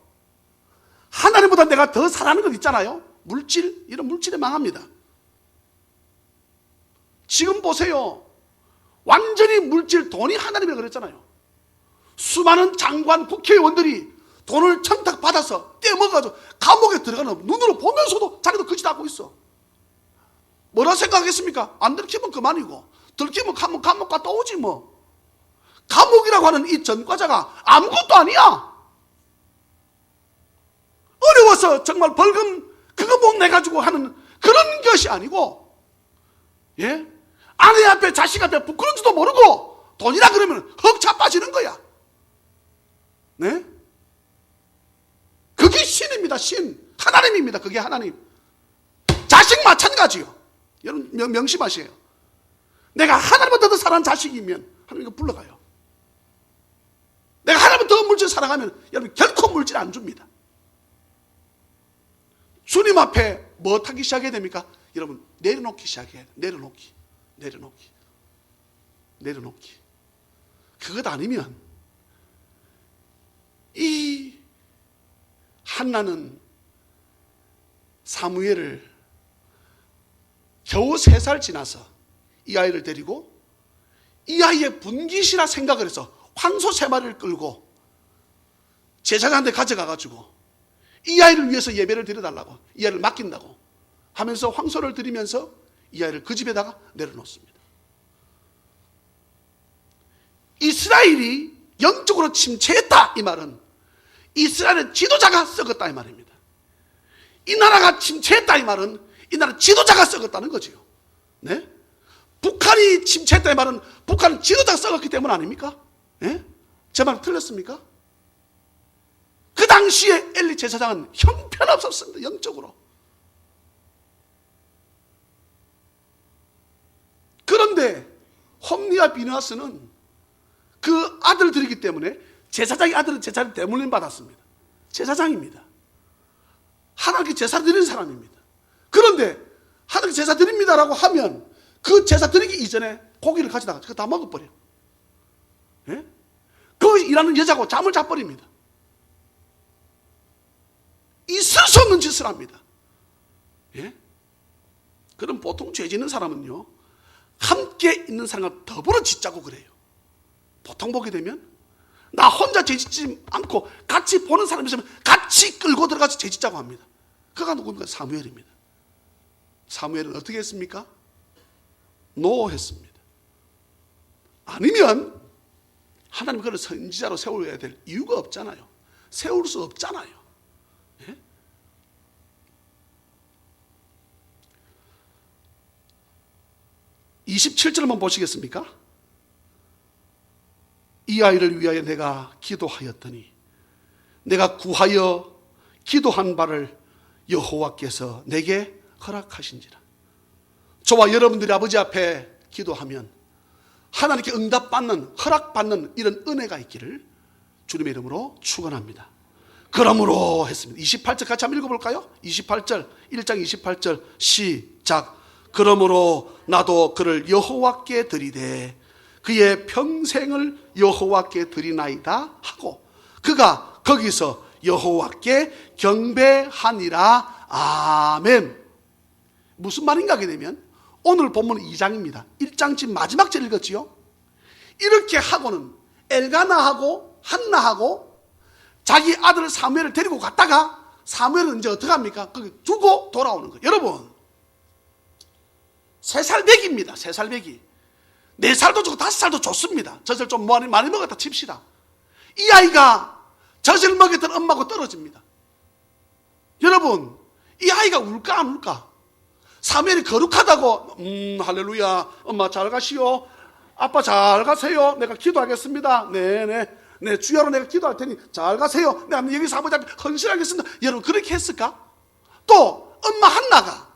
하나님보다 내가 더 사랑하는 것 있잖아요. 물질, 이런 물질에 망합니다. 지금 보세요. 완전히 물질, 돈이 하나님이라고 그랬잖아요. 수많은 장관, 국회의원들이 돈을 청탁받아서 떼먹어가지고 감옥에 들어가는 눈으로 보면서도 자기도 그 짓 하고 있어. 뭐라 생각하겠습니까? 안 들키면 그만이고 들키면 감옥 갔다 오지 뭐. 감옥이라고 하는 이 전과자가 아무것도 아니야. 어려워서 정말 벌금 그거 못 내가지고 하는 그런 것이 아니고, 예? 아내 앞에 자식 앞에 부끄러운지도 모르고 돈이라 그러면 헉 자빠지는 거야. 네? 그게 신입니다. 신. 하나님입니다. 그게 하나님. 자식 마찬가지요. 여러분 명심하세요. 내가 하나님보다 더 사랑하는 자식이면 하나님 이거 불러가요. 내가 하나님보다 더 물질 사랑하면 여러분 결코 물질 안 줍니다. 주님 앞에 뭐 타기 시작해야 됩니까? 여러분 내려놓기 시작해야 돼요. 내려놓기. 그것 아니면 이 한나는 사무엘을 겨우 3살 지나서 이 아이를 데리고 이 아이의 분깃이라 생각을 해서 황소 3마리를 끌고 제사장한테 가져가가지고 이 아이를 위해서 예배를 드려달라고, 이 아이를 맡긴다고 하면서 황소를 드리면서 이 아이를 그 집에다가 내려놓습니다. 이스라엘이 영적으로 침체했다 이 말은 이스라엘의 지도자가 썩었다 이 말입니다. 이 나라가 침체했다 이 말은 이 나라 지도자가 썩었다는 거지요. 네? 북한이 침체했다 이 말은 북한 지도자가 썩었기 때문 아닙니까? 네? 제 말 틀렸습니까? 그 당시에 엘리 제사장은 형편없었습니다. 영적으로. 그런데 홈리와 비느하스는 그 아들들이기 때문에 제사장의 아들은 제사를 대물림 받았습니다. 제사장입니다. 하나님께 제사 드리는 사람입니다. 그런데 하나님께 제사 드립니다라고 하면 그 제사 드리기 이전에 고기를 가져다가 그거 다 먹어버려요. 예? 거기 일하는 여자하고 잠을 자버립니다. 있을 수 없는 짓을 합니다. 예? 그럼 보통 죄 짓는 사람은요, 함께 있는 사람과 더불어 짓자고 그래요. 보통 보게 되면 나 혼자 죄 짓지 않고 같이 보는 사람이 있으면 같이 끌고 들어가서 죄 짓자고 합니다. 그가 누굽니까? 사무엘입니다. 사무엘은 어떻게 했습니까? 노 했습니다. 아니면 하나님 그를 선지자로 세워야 될 이유가 없잖아요. 세울 수 없잖아요. 예? (27절) 한번 보시겠습니까? 이 아이를 위하여 내가 기도하였더니 내가 구하여 기도한 바를 여호와께서 내게 허락하신지라. 저와 여러분들이 아버지 앞에 기도하면 하나님께 응답받는, 허락받는 이런 은혜가 있기를 주님의 이름으로 축원합니다. 그러므로 했습니다. 28절 같이 한번 읽어볼까요? 28절, 1장 28절 시작. 그러므로 나도 그를 여호와께 드리되 그의 평생을 여호와께 드리나이다 하고 그가 거기서 여호와께 경배하니라. 아멘. 무슨 말인가 하게 되면 오늘 본문 2장입니다. 1장쯤 마지막 절 읽었지요. 이렇게 하고는 엘가나하고 한나하고 자기 아들 사무엘을 데리고 갔다가 사무엘은 이제 어떻게 합니까? 거기 두고 돌아오는 거예요. 여러분 3살 배기입니다. 3살 배기. 4살도 좋고 5살도 좋습니다. 젖을 좀 많이 먹었다 칩시다. 이 아이가 젖을 먹였던 엄마하고 떨어집니다. 여러분 이 아이가 울까 안 울까? 사무엘이 거룩하다고 할렐루야 엄마 잘 가시오 아빠 잘 가세요 내가 기도하겠습니다 네 주야로 내가 기도할 테니 잘 가세요 내가 여기서 아버지 앞에 헌신하겠습니다. 여러분 그렇게 했을까? 또 엄마 한나가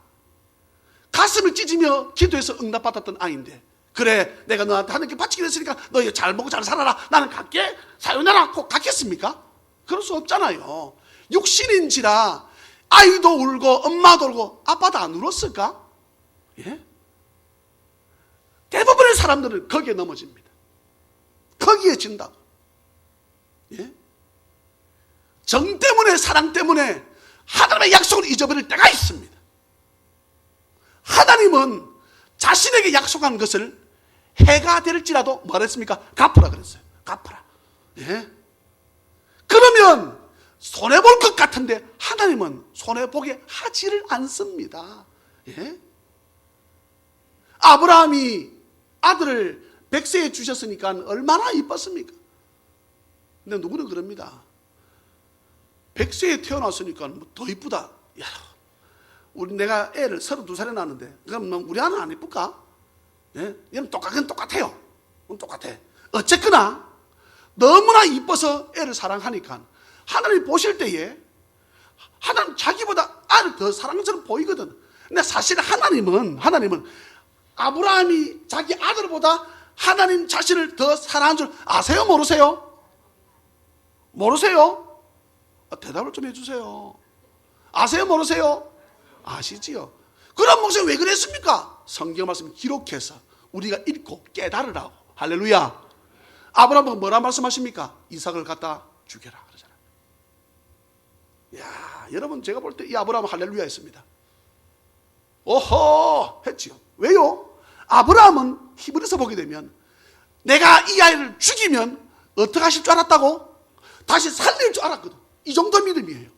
가슴을 찢으며 기도해서 응답받았던 아이인데 그래 내가 너한테 하나님께 바치기로 했으니까 너 잘 먹고 잘 살아라 나는 갈게 사요나라 꼭 갔겠습니까? 그럴 수 없잖아요. 육신인지라 아이도 울고 엄마도 울고 아빠도 안 울었을까? 예? 대부분의 사람들은 거기에 넘어집니다. 거기에 진다고. 예? 정 때문에 사랑 때문에 하나님의 약속을 잊어버릴 때가 있습니다. 하나님은 자신에게 약속한 것을 해가 될지라도 뭐라 했습니까? 갚으라 그랬어요. 갚으라. 예? 그러면 손해볼 것 같은데 하나님은 손해보게 하지를 않습니다. 예? 아브라함이 아들을 백세에 주셨으니까 얼마나 이뻤습니까? 근데 누구는 그럽니다. 백세에 태어났으니까 더 이쁘다. 야, 내가 애를 32살에 낳았는데 그럼 우리 아는 안 이쁠까? 예? 얘는 똑같아요. 똑같아. 어쨌거나 너무나 이뻐서 애를 사랑하니까 하나님 보실 때에 하나님 자기보다 아를 더 사랑처럼 보이거든. 근데 사실 하나님은 아브라함이 자기 아들보다 하나님 자신을 더 사랑한 줄 아세요? 모르세요? 모르세요? 대답을 좀 해주세요. 아세요? 모르세요? 아시지요? 그런 목사님 왜 그랬습니까? 성경 말씀 기록해서 우리가 읽고 깨달으라고. 할렐루야. 아브라함은 뭐라 말씀하십니까? 이삭을 갖다 죽여라 그러잖아요. 야, 여러분 제가 볼 때 이 아브라함은 할렐루야 했습니다. 오호 했지요. 왜요? 아브라함은 히브리서 보게 되면 내가 이 아이를 죽이면 어떻게 하실 줄 알았다고? 다시 살릴 줄 알았거든. 이 정도 믿음이에요.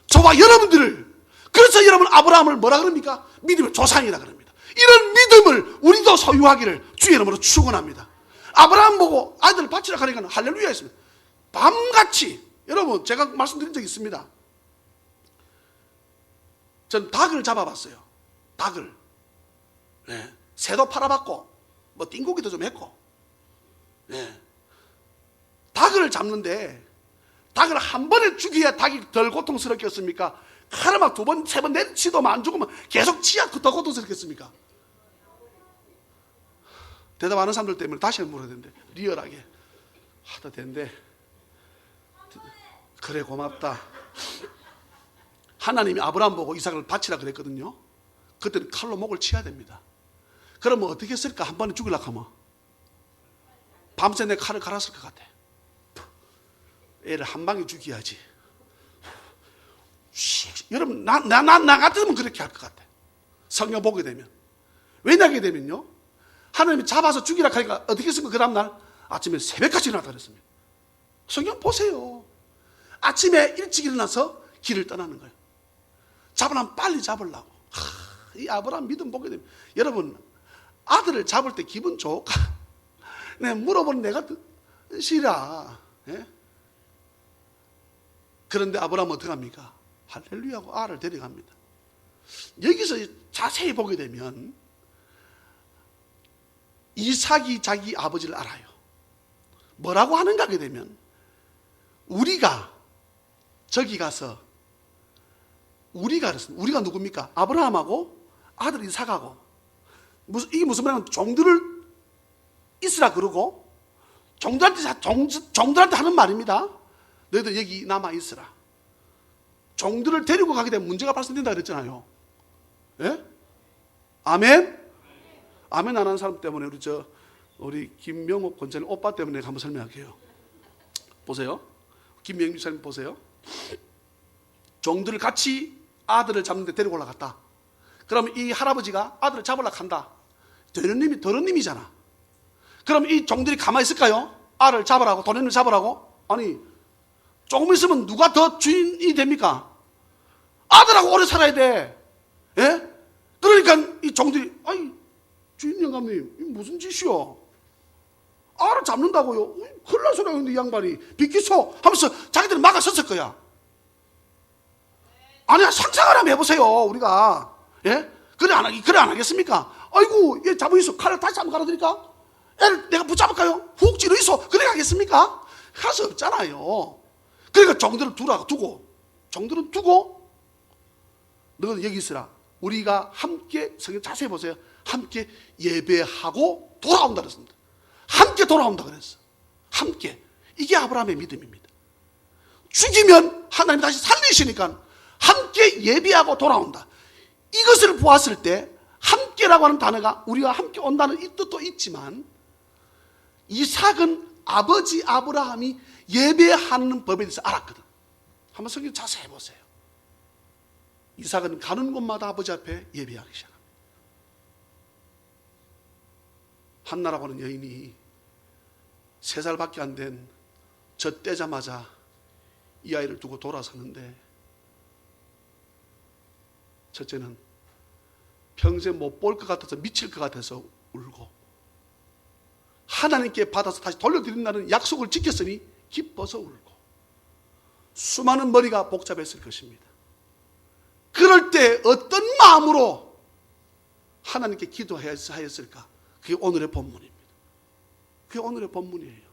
저와 여러분들을, 그래서 여러분 아브라함을 뭐라 그럽니까? 믿음의 조상이라 그럽니다. 이런 믿음을 우리도 소유하기를 주의 이름으로 축원합니다. 아브라함 보고 아들을 바치라 하니까 할렐루야 했습니다. 밤같이, 여러분 제가 말씀드린 적이 있습니다. 전 닭을 잡아봤어요. 닭을. 네. 새도 팔아봤고 뭐 띵고기도 좀 했고. 네. 닭을 잡는데 닭을 한 번에 죽여야 닭이 덜 고통스럽겠습니까? 칼을 막 두 번, 세 번 내치도 안 죽으면 계속 치야 더 고통스럽겠습니까? 대답하는 사람들 때문에 다시 물어야 되는데 리얼하게 하다 되는데 그래 고맙다. 하나님이 아브라함 보고 이삭을 바치라 그랬거든요. 그때는 칼로 목을 치야 됩니다. 그러면 어떻게 했을까? 한 번에 죽이려고 하면 밤새 내 칼을 갈았을 것 같아. 애를 한 방에 죽여야지. 여러분 나 같으면 그렇게 할 것 같아. 성경 보게 되면. 왜냐하게 되면요, 하나님이 잡아서 죽이라 하니까 어떻게 했습니까? 그 다음날 아침에 새벽까지 일어났다 그랬습니다. 성경 보세요. 아침에 일찍 일어나서 길을 떠나는 거예요. 잡으려면 빨리 잡으려고. 이 아브라함 믿음 보게 되면, 여러분 아들을 잡을 때 기분 좋을까? 내가 물어보는 내가 싫어. 예? 그런데 아브라함은 어떻게 합니까? 할렐루야하고 알을 데려갑니다. 여기서 자세히 보게 되면 이삭이 자기 아버지를 알아요. 뭐라고 하는가 하게 되면, 우리가 저기 가서 우리가 누굽니까? 아브라함하고 아들 이삭하고 이게 무슨 말이냐면 종들을 있으라 그러고 종들한테 하는 말입니다. 너희들 여기 남아 있으라. 종들을 데리고 가게 되면 문제가 발생된다 그랬잖아요. 예? 아멘? 아멘 안 하는 사람 때문에 우리 김명옥 권사님 오빠 때문에 한번 설명할게요. 보세요. 김명옥 목사님 보세요. 종들을 같이 아들을 잡는데 데리고 올라갔다. 그러면 이 할아버지가 아들을 잡으려고 한다. 도련님이잖아. 그럼 이 종들이 가만히 있을까요? 알을 잡으라고, 도련님을 잡으라고? 아니, 조금 있으면 누가 더 주인이 됩니까? 아들하고 오래 살아야 돼. 예? 그러니까 이 종들이, 아이, 주인 영감님, 이게 무슨 짓이요? 알을 잡는다고요? 큰일 날 소리 하는데 이 양반이 비키소 하면서 자기들은 막아섰을 거야. 아니, 상상을 한번 해보세요, 우리가. 예? 그래, 그래 안 하겠습니까? 아이고, 얘 잡아 있어. 칼을 다시 한번 갈아드릴까? 애를 내가 붙잡을까요? 훅 찌르 있어. 그래 가겠습니까? 할 수 없잖아요. 그러니까 종들은 종들은 두고, 너는 여기 있으라. 우리가 함께, 성경 자세히 보세요. 함께 예배하고 돌아온다 그랬습니다. 함께 돌아온다 그랬어. 함께. 이게 아브라함의 믿음입니다. 죽이면 하나님 다시 살리시니까 함께 예배하고 돌아온다. 이것을 보았을 때 함께라고 하는 단어가 우리가 함께 온다는 이 뜻도 있지만, 이삭은 아버지 아브라함이 예배하는 법에 대해서 알았거든. 한번 성경 자세히 보세요. 이삭은 가는 곳마다 아버지 앞에 예배하기 시작합니다. 한나라고 하는 여인이 3살밖에 안 된 젖대자마자 이 아이를 두고 돌아섰는데, 첫째는 평생 못 볼 것 같아서 미칠 것 같아서 울고, 하나님께 받아서 다시 돌려드린다는 약속을 지켰으니 기뻐서 울고, 수많은 머리가 복잡했을 것입니다. 그럴 때 어떤 마음으로 하나님께 기도하였을까? 그게 오늘의 본문입니다. 그게 오늘의 본문이에요.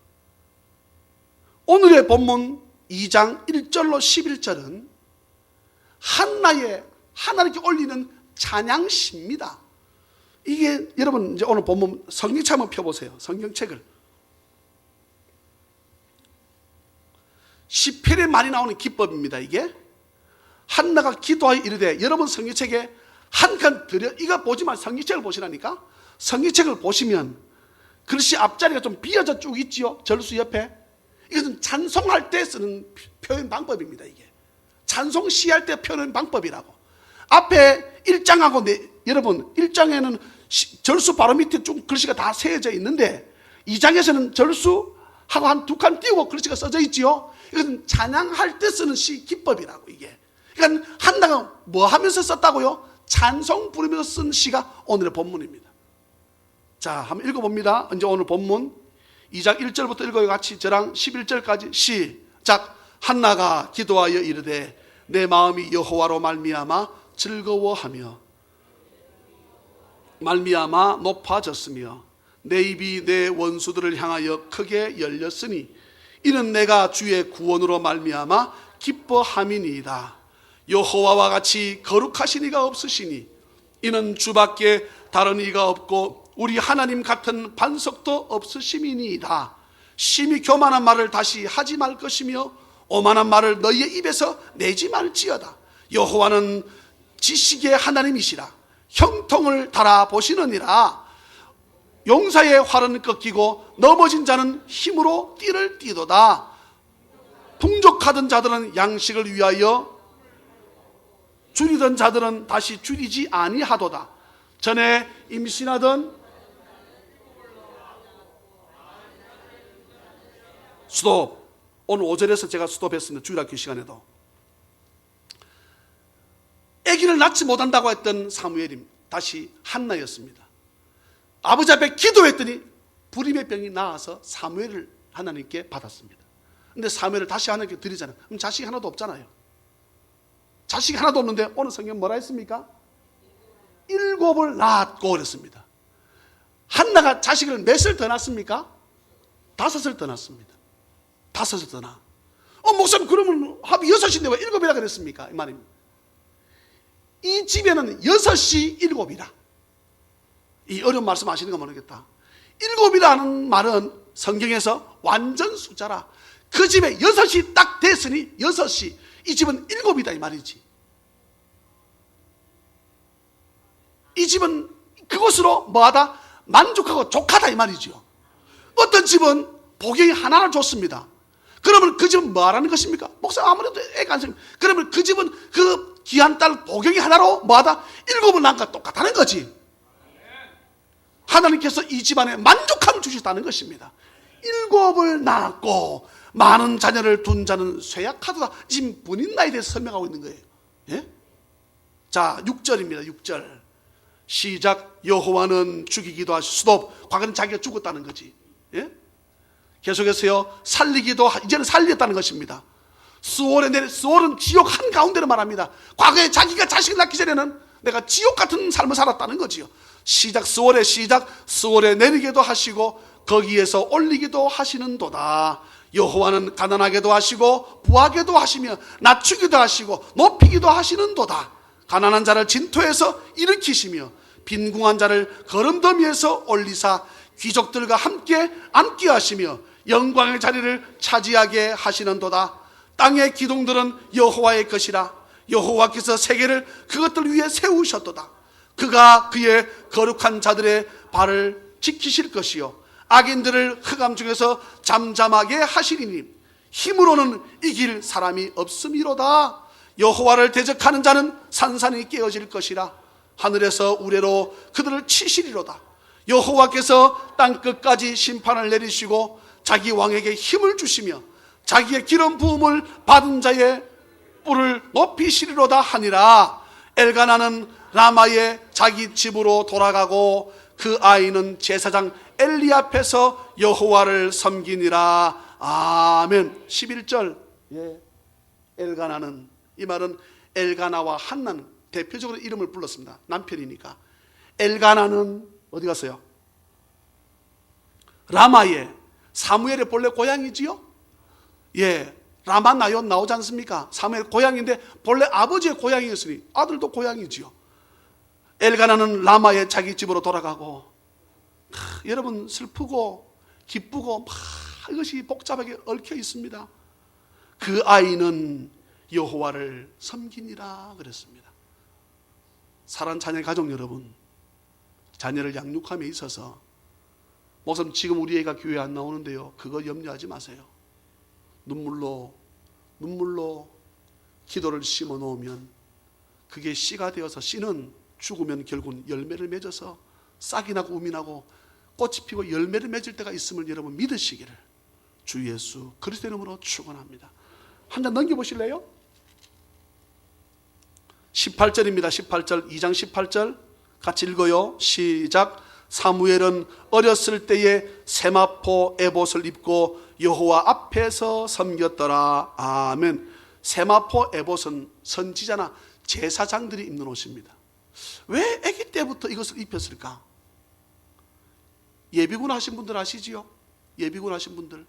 오늘의 본문 2장 1절로 11절은 한나의 하나님께 올리는 찬양시입니다. 이게 여러분 이제 오늘 본문 성경책 한번 펴보세요. 성경책을. 시편에 많이 나오는 기법입니다. 이게 한나가 기도하여 이르되, 여러분 성경책에 한 칸 들여, 이거 보지 마. 성경책을 보시라니까. 성경책을 보시면 글씨 앞자리가 좀 비어져 쭉 있지요. 절수 옆에. 이것은 찬송할 때 쓰는 표현 방법입니다. 이게 찬송 시할 때 표현 방법이라고. 앞에 1장하고 여러분 1장에는 절수 바로 밑에 쭉 글씨가 다 세워져 있는데, 2장에서는 절수하고 한 2칸 띄우고 글씨가 써져 있지요. 이것은 찬양할 때 쓰는 시 기법이라고. 이게 그러니까 한나가 뭐 하면서 썼다고요? 찬송 부르면서 쓴 시가 오늘의 본문입니다. 자, 한번 읽어봅니다. 이제 오늘 본문 2장 1절부터 읽어요. 같이 저랑 11절까지 시작. 한나가 기도하여 이르되, 내 마음이 여호와로 말미암아 즐거워하며 말미암아 높아졌으며 내 입이 내 원수들을 향하여 크게 열렸으니 이는 내가 주의 구원으로 말미암아 기뻐함이니이다. 여호와와 같이 거룩하신 이가 없으시니 이는 주밖에 다른 이가 없고 우리 하나님 같은 반석도 없으심이니이다. 심히 교만한 말을 다시 하지 말 것이며 오만한 말을 너희의 입에서 내지 말지어다. 여호와는 지식의 하나님이시라. 형통을 달아보시느니라. 용사의 활은 꺾이고 넘어진 자는 힘으로 띠를 띠도다. 풍족하던 자들은 양식을 위하여, 줄이던 자들은 다시 줄이지 아니하도다. 전에 임신하던 스톱. 오늘 5절에서 제가 스톱했습니다. 주일학교 시간에도. 아기를 낳지 못한다고 했던 사무엘이 다시 한나였습니다. 아버지 앞에 기도했더니 불임의 병이 나아서 사무엘을 하나님께 받았습니다. 근데 사무엘을 다시 하나님께 드리잖아요. 그럼 자식이 하나도 없잖아요. 자식이 하나도 없는데 오늘 성경 뭐라 했습니까? 7을 낳았고 그랬습니다. 한나가 자식을 몇을 더 낳습니까? 5을 더 낳습니다. 5을 더 낳아. 목사님 그러면 합이 6인데 왜 7이라 그랬습니까? 이 말입니다. 이 집에는 6이 7이라. 이 어려운 말씀 아시는 거 모르겠다. 7이라는 말은 성경에서 완전 숫자라. 그 집에 6이 딱 됐으니 6이, 이 집은 7이다 이 말이지. 이 집은 그것으로 뭐하다? 만족하고 족하다 이 말이죠. 어떤 집은 복용이 하나를 줬습니다. 그러면 그 집은 뭐 하라는 것입니까? 목사 아무래도 애가 안 생깁니다. 그러면 그 집은 그 귀한 딸 복용이 하나로 뭐하다? 7을 낳은 것 똑같다는 거지. 하나님께서 이 집안에 만족함을 주시다는 것입니다. 7을 낳았고 많은 자녀를 둔 자는 쇠약하도다. 지금 본인 나이에 대해서 설명하고 있는 거예요. 예? 자, 6절입니다. 6절 시작. 여호와는 죽이기도 하시고, 스톱. 과거는 자기가 죽었다는 거지. 예? 계속해서요, 살리기도 이제는 살렸다는 것입니다. 스월은 지옥 한가운데를 말합니다. 과거에 자기가 자식을 낳기 전에는 내가 지옥 같은 삶을 살았다는 거지요. 스월에 내리게도 하시고 거기에서 올리기도 하시는도다. 여호와는 가난하게도 하시고 부하게도 하시며 낮추기도 하시고 높이기도 하시는도다. 가난한 자를 진토에서 일으키시며 빈궁한 자를 거름더미에서 올리사 귀족들과 함께 앉게 하시며 영광의 자리를 차지하게 하시는도다. 땅의 기둥들은 여호와의 것이라. 여호와께서 세계를 그것들 위에 세우셨도다. 그가 그의 거룩한 자들의 발을 지키실 것이요 악인들을 흑암 중에서 잠잠하게 하시리니 힘으로는 이길 사람이 없음이로다. 여호와를 대적하는 자는 산산이 깨어질 것이라. 하늘에서 우레로 그들을 치시리로다. 여호와께서 땅끝까지 심판을 내리시고 자기 왕에게 힘을 주시며 자기의 기름 부음을 받은 자의 뿔을 높이시리로다 하니라. 엘가나는 라마의 자기 집으로 돌아가고 그 아이는 제사장 엘리 앞에서 여호와를 섬기니라. 아멘. 11절. 엘가나는, 이 말은 엘가나와 한나는 대표적으로 이름을 불렀습니다. 남편이니까. 엘가나는 어디 갔어요? 라마의, 사무엘의 본래 고향이지요. 라마 나옳 나오지 않습니까? 사무엘 고향인데 본래 아버지의 고향이었으니 아들도 고향이지요. 엘가나는 라마의 자기 집으로 돌아가고, 여러분 슬프고 기쁘고 막 이것이 복잡하게 얽혀 있습니다. 그 아이는 여호와를 섬기니라 그랬습니다. 사랑하는 자녀 가족 여러분, 자녀를 양육함에 있어서 목사님 지금 우리 애가 교회 안 나오는데요, 그거 염려하지 마세요. 눈물로 기도를 심어 놓으면 그게 씨가 되어서, 씨는 죽으면 결국은 열매를 맺어서 싹이 나고 우미 나고 꽃이 피고 열매를 맺을 때가 있음을 여러분 믿으시기를 주 예수 그리스도의 이름으로 축원합니다. 한 장 넘겨보실래요? 18절입니다. 18절, 2장 18절 같이 읽어요. 시작. 사무엘은 어렸을 때에 세마포 에봇을 입고 여호와 앞에서 섬겼더라. 아멘. 세마포 에봇은 선지자나 제사장들이 입는 옷입니다. 왜 아기 때부터 이것을 입혔을까? 예비군 하신 분들 아시지요? 예비군 하신 분들,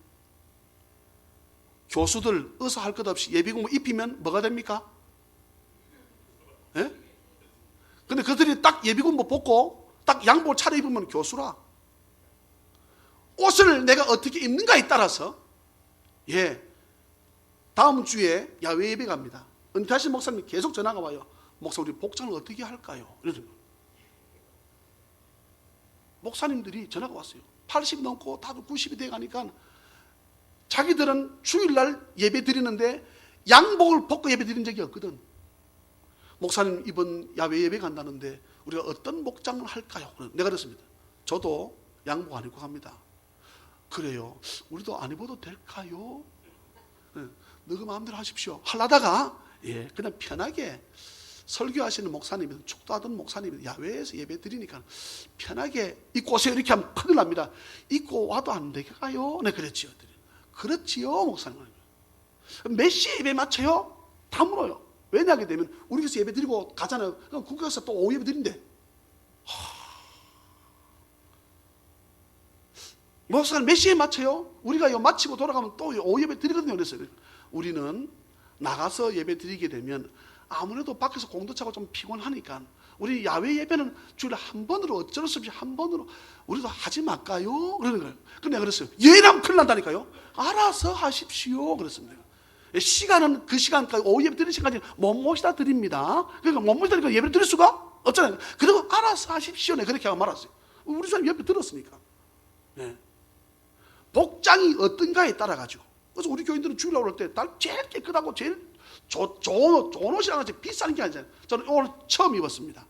교수들, 의사 할 것 없이 예비군 입히면 뭐가 됩니까? 예? 근데 그들이 딱 예비군 벗고 딱 양복 차려입으면 교수라. 옷을 내가 어떻게 입는가에 따라서, 다음 주에 야외 예배 갑니다. 은퇴하신 목사님 계속 전화가 와요. 목사, 우리 복장을 어떻게 할까요? 목사님들이 전화가 왔어요. 80 넘고 다들 90이 돼 가니까 자기들은 주일날 예배 드리는데 양복을 벗고 예배 드린 적이 없거든. 목사님 이번 야외 예배 간다는데 우리가 어떤 복장을 할까요? 내가 그랬습니다. 저도 양복 안 입고 갑니다. 그래요. 우리도 안 입어도 될까요? 너그 마음대로 하십시오. 하려다가 그냥 편하게 설교하시는 목사님이, 축도하던 목사님이 야외에서 예배 드리니까 편하게 입고 오세요 이렇게 하면 큰일 납니다. 입고 와도 안 되겠어요? 네, 그랬지요. 그렇지요, 목사님. 몇 시에 예배 맞춰요? 다 물어요. 왜냐하게 되면 우리 교회에서 예배 드리고 가잖아요. 그럼 국교에서 또 오후 예배 드린대. 목사님 몇 시에 맞춰요? 우리가 마치고 돌아가면 또 오후 예배 드리거든요. 그랬어요. 우리는 나가서 예배 드리게 되면 아무래도 밖에서 공도 차고 좀 피곤하니까 우리 야외 예배는 주일에 한 번으로, 어쩔 수 없이 한 번으로 우리도 하지 말까요? 그러는 거예요. 근데 내가 그랬어요. 예라면 큰일 난다니까요. 알아서 하십시오. 그랬습니다. 시간은 그 시간까지, 오후 예배 드리는 시간까지 못 모시다 드립니다. 그러니까 못 모시다 드리니까 예배를 드릴 수가 없잖아요. 그리고 알아서 하십시오. 네, 그렇게 하고 말았어요. 우리 사람 옆에 들었으니까. 복장이 어떤가에 따라 가지고. 그래서 우리 교인들은 주일날 올 때 제일 깨끗하고 제일 좋은 옷이랑 같이 비싼 게 아니잖아요. 저는 오늘 처음 입었습니다.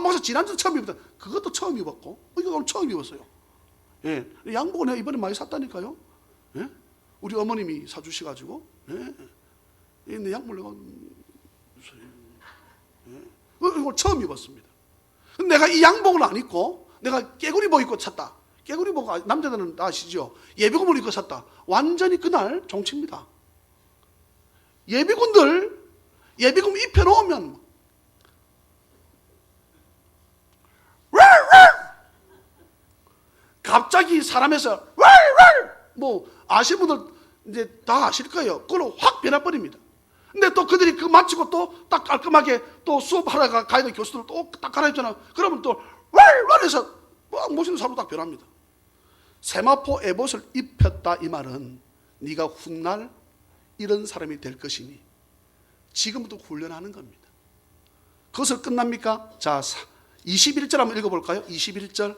목사 지난주 처음 입었다. 그것도 처음 입었고, 이거 오늘 처음 입었어요. 양복은 내가 이번에 많이 샀다니까요. 우리 어머님이 사주셔가지고, 내 양복을 내가 이걸 처음 입었습니다. 근데 내가 이 양복을 안 입고 내가 깨구리복 입고 샀다. 깨구리복 남자들은 아시죠? 예비군을 입고 샀다. 완전히 그날 종치입니다. 예비군들 예비군 입혀놓으면 갑자기 사람에서 뭐 아시는 분들 이제 다 아실 거예요. 그걸로 확 변해버립니다. 근데 또 그들이 그 마치고 또 딱 깔끔하게 또 수업하러 가야 될 교수들 또 딱 갈아입잖아요. 그러면 또 해서 멋있는 사람으로 딱 변합니다. 세마포 에봇을 입혔다 이 말은 네가 훗날 이런 사람이 될 것이니 지금부터 훈련하는 겁니다. 그것을 끝납니까? 자, 21절 한번 읽어볼까요? 21절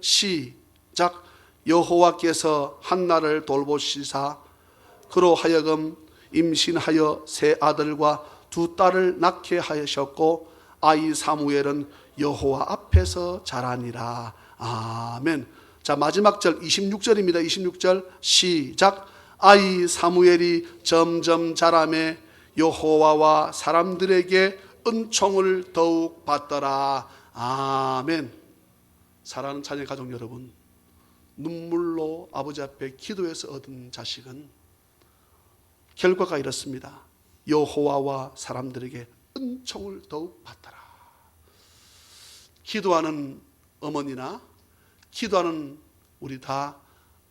시작. 여호와께서 한나를 돌보시사 그로 하여금 임신하여 세 아들과 두 딸을 낳게 하셨고 아이 사무엘은 여호와 앞에서 자라니라. 아멘. 자, 마지막 절 26절입니다. 26절 시작. 아이 사무엘이 점점 자라매 여호와와 사람들에게 은총을 더욱 받더라. 아멘. 사랑하는 자녀 가족 여러분, 눈물로 아버지 앞에 기도해서 얻은 자식은 결과가 이렇습니다. 여호와와 사람들에게 은총을 더욱 받더라. 기도하는 어머니나 기도하는 우리 다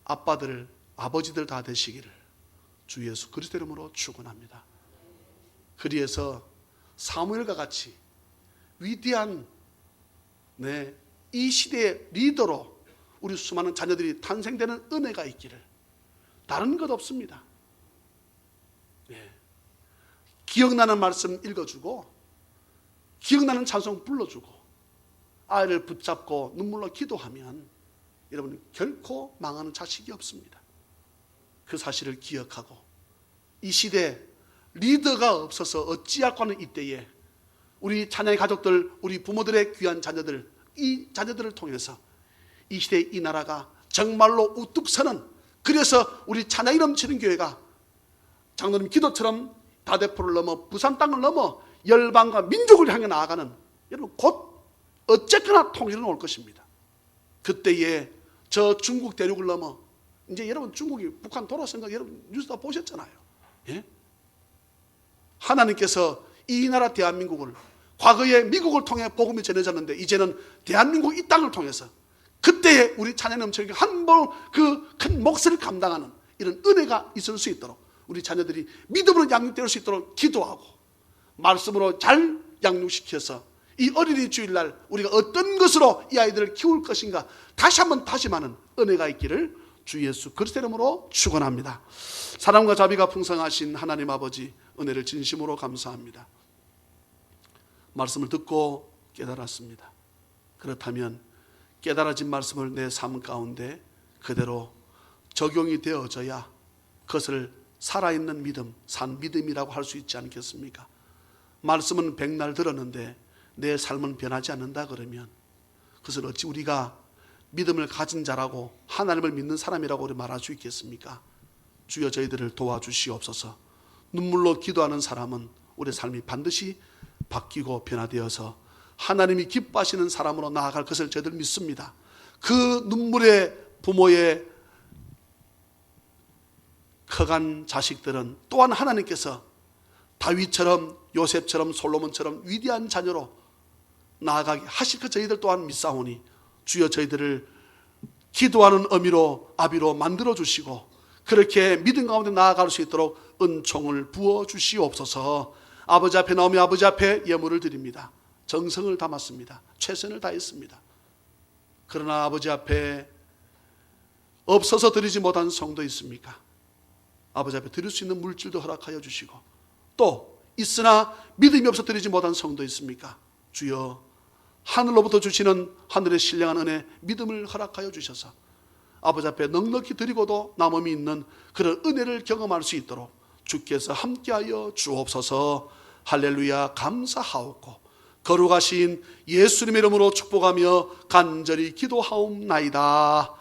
아빠들, 아버지들 다 되시기를 주 예수 그리스도 이름으로 축원합니다. 그리해서 사무엘과 같이 위대한 이 시대의 리더로 우리 수많은 자녀들이 탄생되는 은혜가 있기를, 다른 것 없습니다. 기억나는 말씀 읽어주고 기억나는 찬송 불러주고 아이를 붙잡고 눈물로 기도하면 여러분 결코 망하는 자식이 없습니다. 그 사실을 기억하고 이 시대 리더가 없어서 어찌할까 하는 이때에 우리 찬양의 가족들, 우리 부모들의 귀한 자녀들, 이 자녀들을 통해서 이 시대의 이 나라가 정말로 우뚝 서는, 그래서 우리 찬양이 넘치는 교회가 장로님 기도처럼 다대포를 넘어 부산 땅을 넘어 열방과 민족을 향해 나아가는, 여러분 곧 어쨌거나 통일은 올 것입니다. 그때에 저 중국 대륙을 넘어 이제 여러분 중국이 북한 돌아선 거 여러분 뉴스 다 보셨잖아요. 예? 하나님께서 이 나라 대한민국을, 과거에 미국을 통해 복음이 전해졌는데 이제는 대한민국 이 땅을 통해서 그때에 우리 찬양 넘치게 한 번 그 큰 몫을 감당하는 이런 은혜가 있을 수 있도록 우리 자녀들이 믿음으로 양육될 수 있도록 기도하고 말씀으로 잘 양육시켜서 이 어린이 주일날 우리가 어떤 것으로 이 아이들을 키울 것인가 다시 한번 다짐하는 은혜가 있기를 주 예수 그리스도 이름으로 축원합니다. 사랑과 자비가 풍성하신 하나님 아버지, 은혜를 진심으로 감사합니다. 말씀을 듣고 깨달았습니다. 그렇다면 깨달아진 말씀을 내 삶 가운데 그대로 적용이 되어져야 그것을 살아있는 믿음, 산 믿음이라고 할 수 있지 않겠습니까? 말씀은 백날 들었는데 내 삶은 변하지 않는다 그러면 그것을 어찌 우리가 믿음을 가진 자라고 하나님을 믿는 사람이라고 말할 수 있겠습니까? 주여 저희들을 도와주시옵소서. 눈물로 기도하는 사람은 우리의 삶이 반드시 바뀌고 변화되어서 하나님이 기뻐하시는 사람으로 나아갈 것을 저희들 믿습니다. 그 눈물의 부모의 커간 자식들은 또한 하나님께서 다윗처럼 요셉처럼 솔로몬처럼 위대한 자녀로 나아가게 하실 것 저희들 또한 믿사오니 주여 저희들을 기도하는 의미로 아비로 만들어 주시고 그렇게 믿음 가운데 나아갈 수 있도록 은총을 부어 주시옵소서. 아버지 앞에 나오며 아버지 앞에 예물을 드립니다. 정성을 담았습니다. 최선을 다했습니다. 그러나 아버지 앞에 없어서 드리지 못한 성도 있습니까? 아버지 앞에 드릴 수 있는 물질도 허락하여 주시고 또 있으나 믿음이 없어 드리지 못한 성도 있습니까? 주여 하늘로부터 주시는 하늘의 신령한 은혜 믿음을 허락하여 주셔서 아버지 앞에 넉넉히 드리고도 남음이 있는 그런 은혜를 경험할 수 있도록 주께서 함께하여 주옵소서. 할렐루야. 감사하옵고 거룩하신 예수님의 이름으로 축복하며 간절히 기도하옵나이다.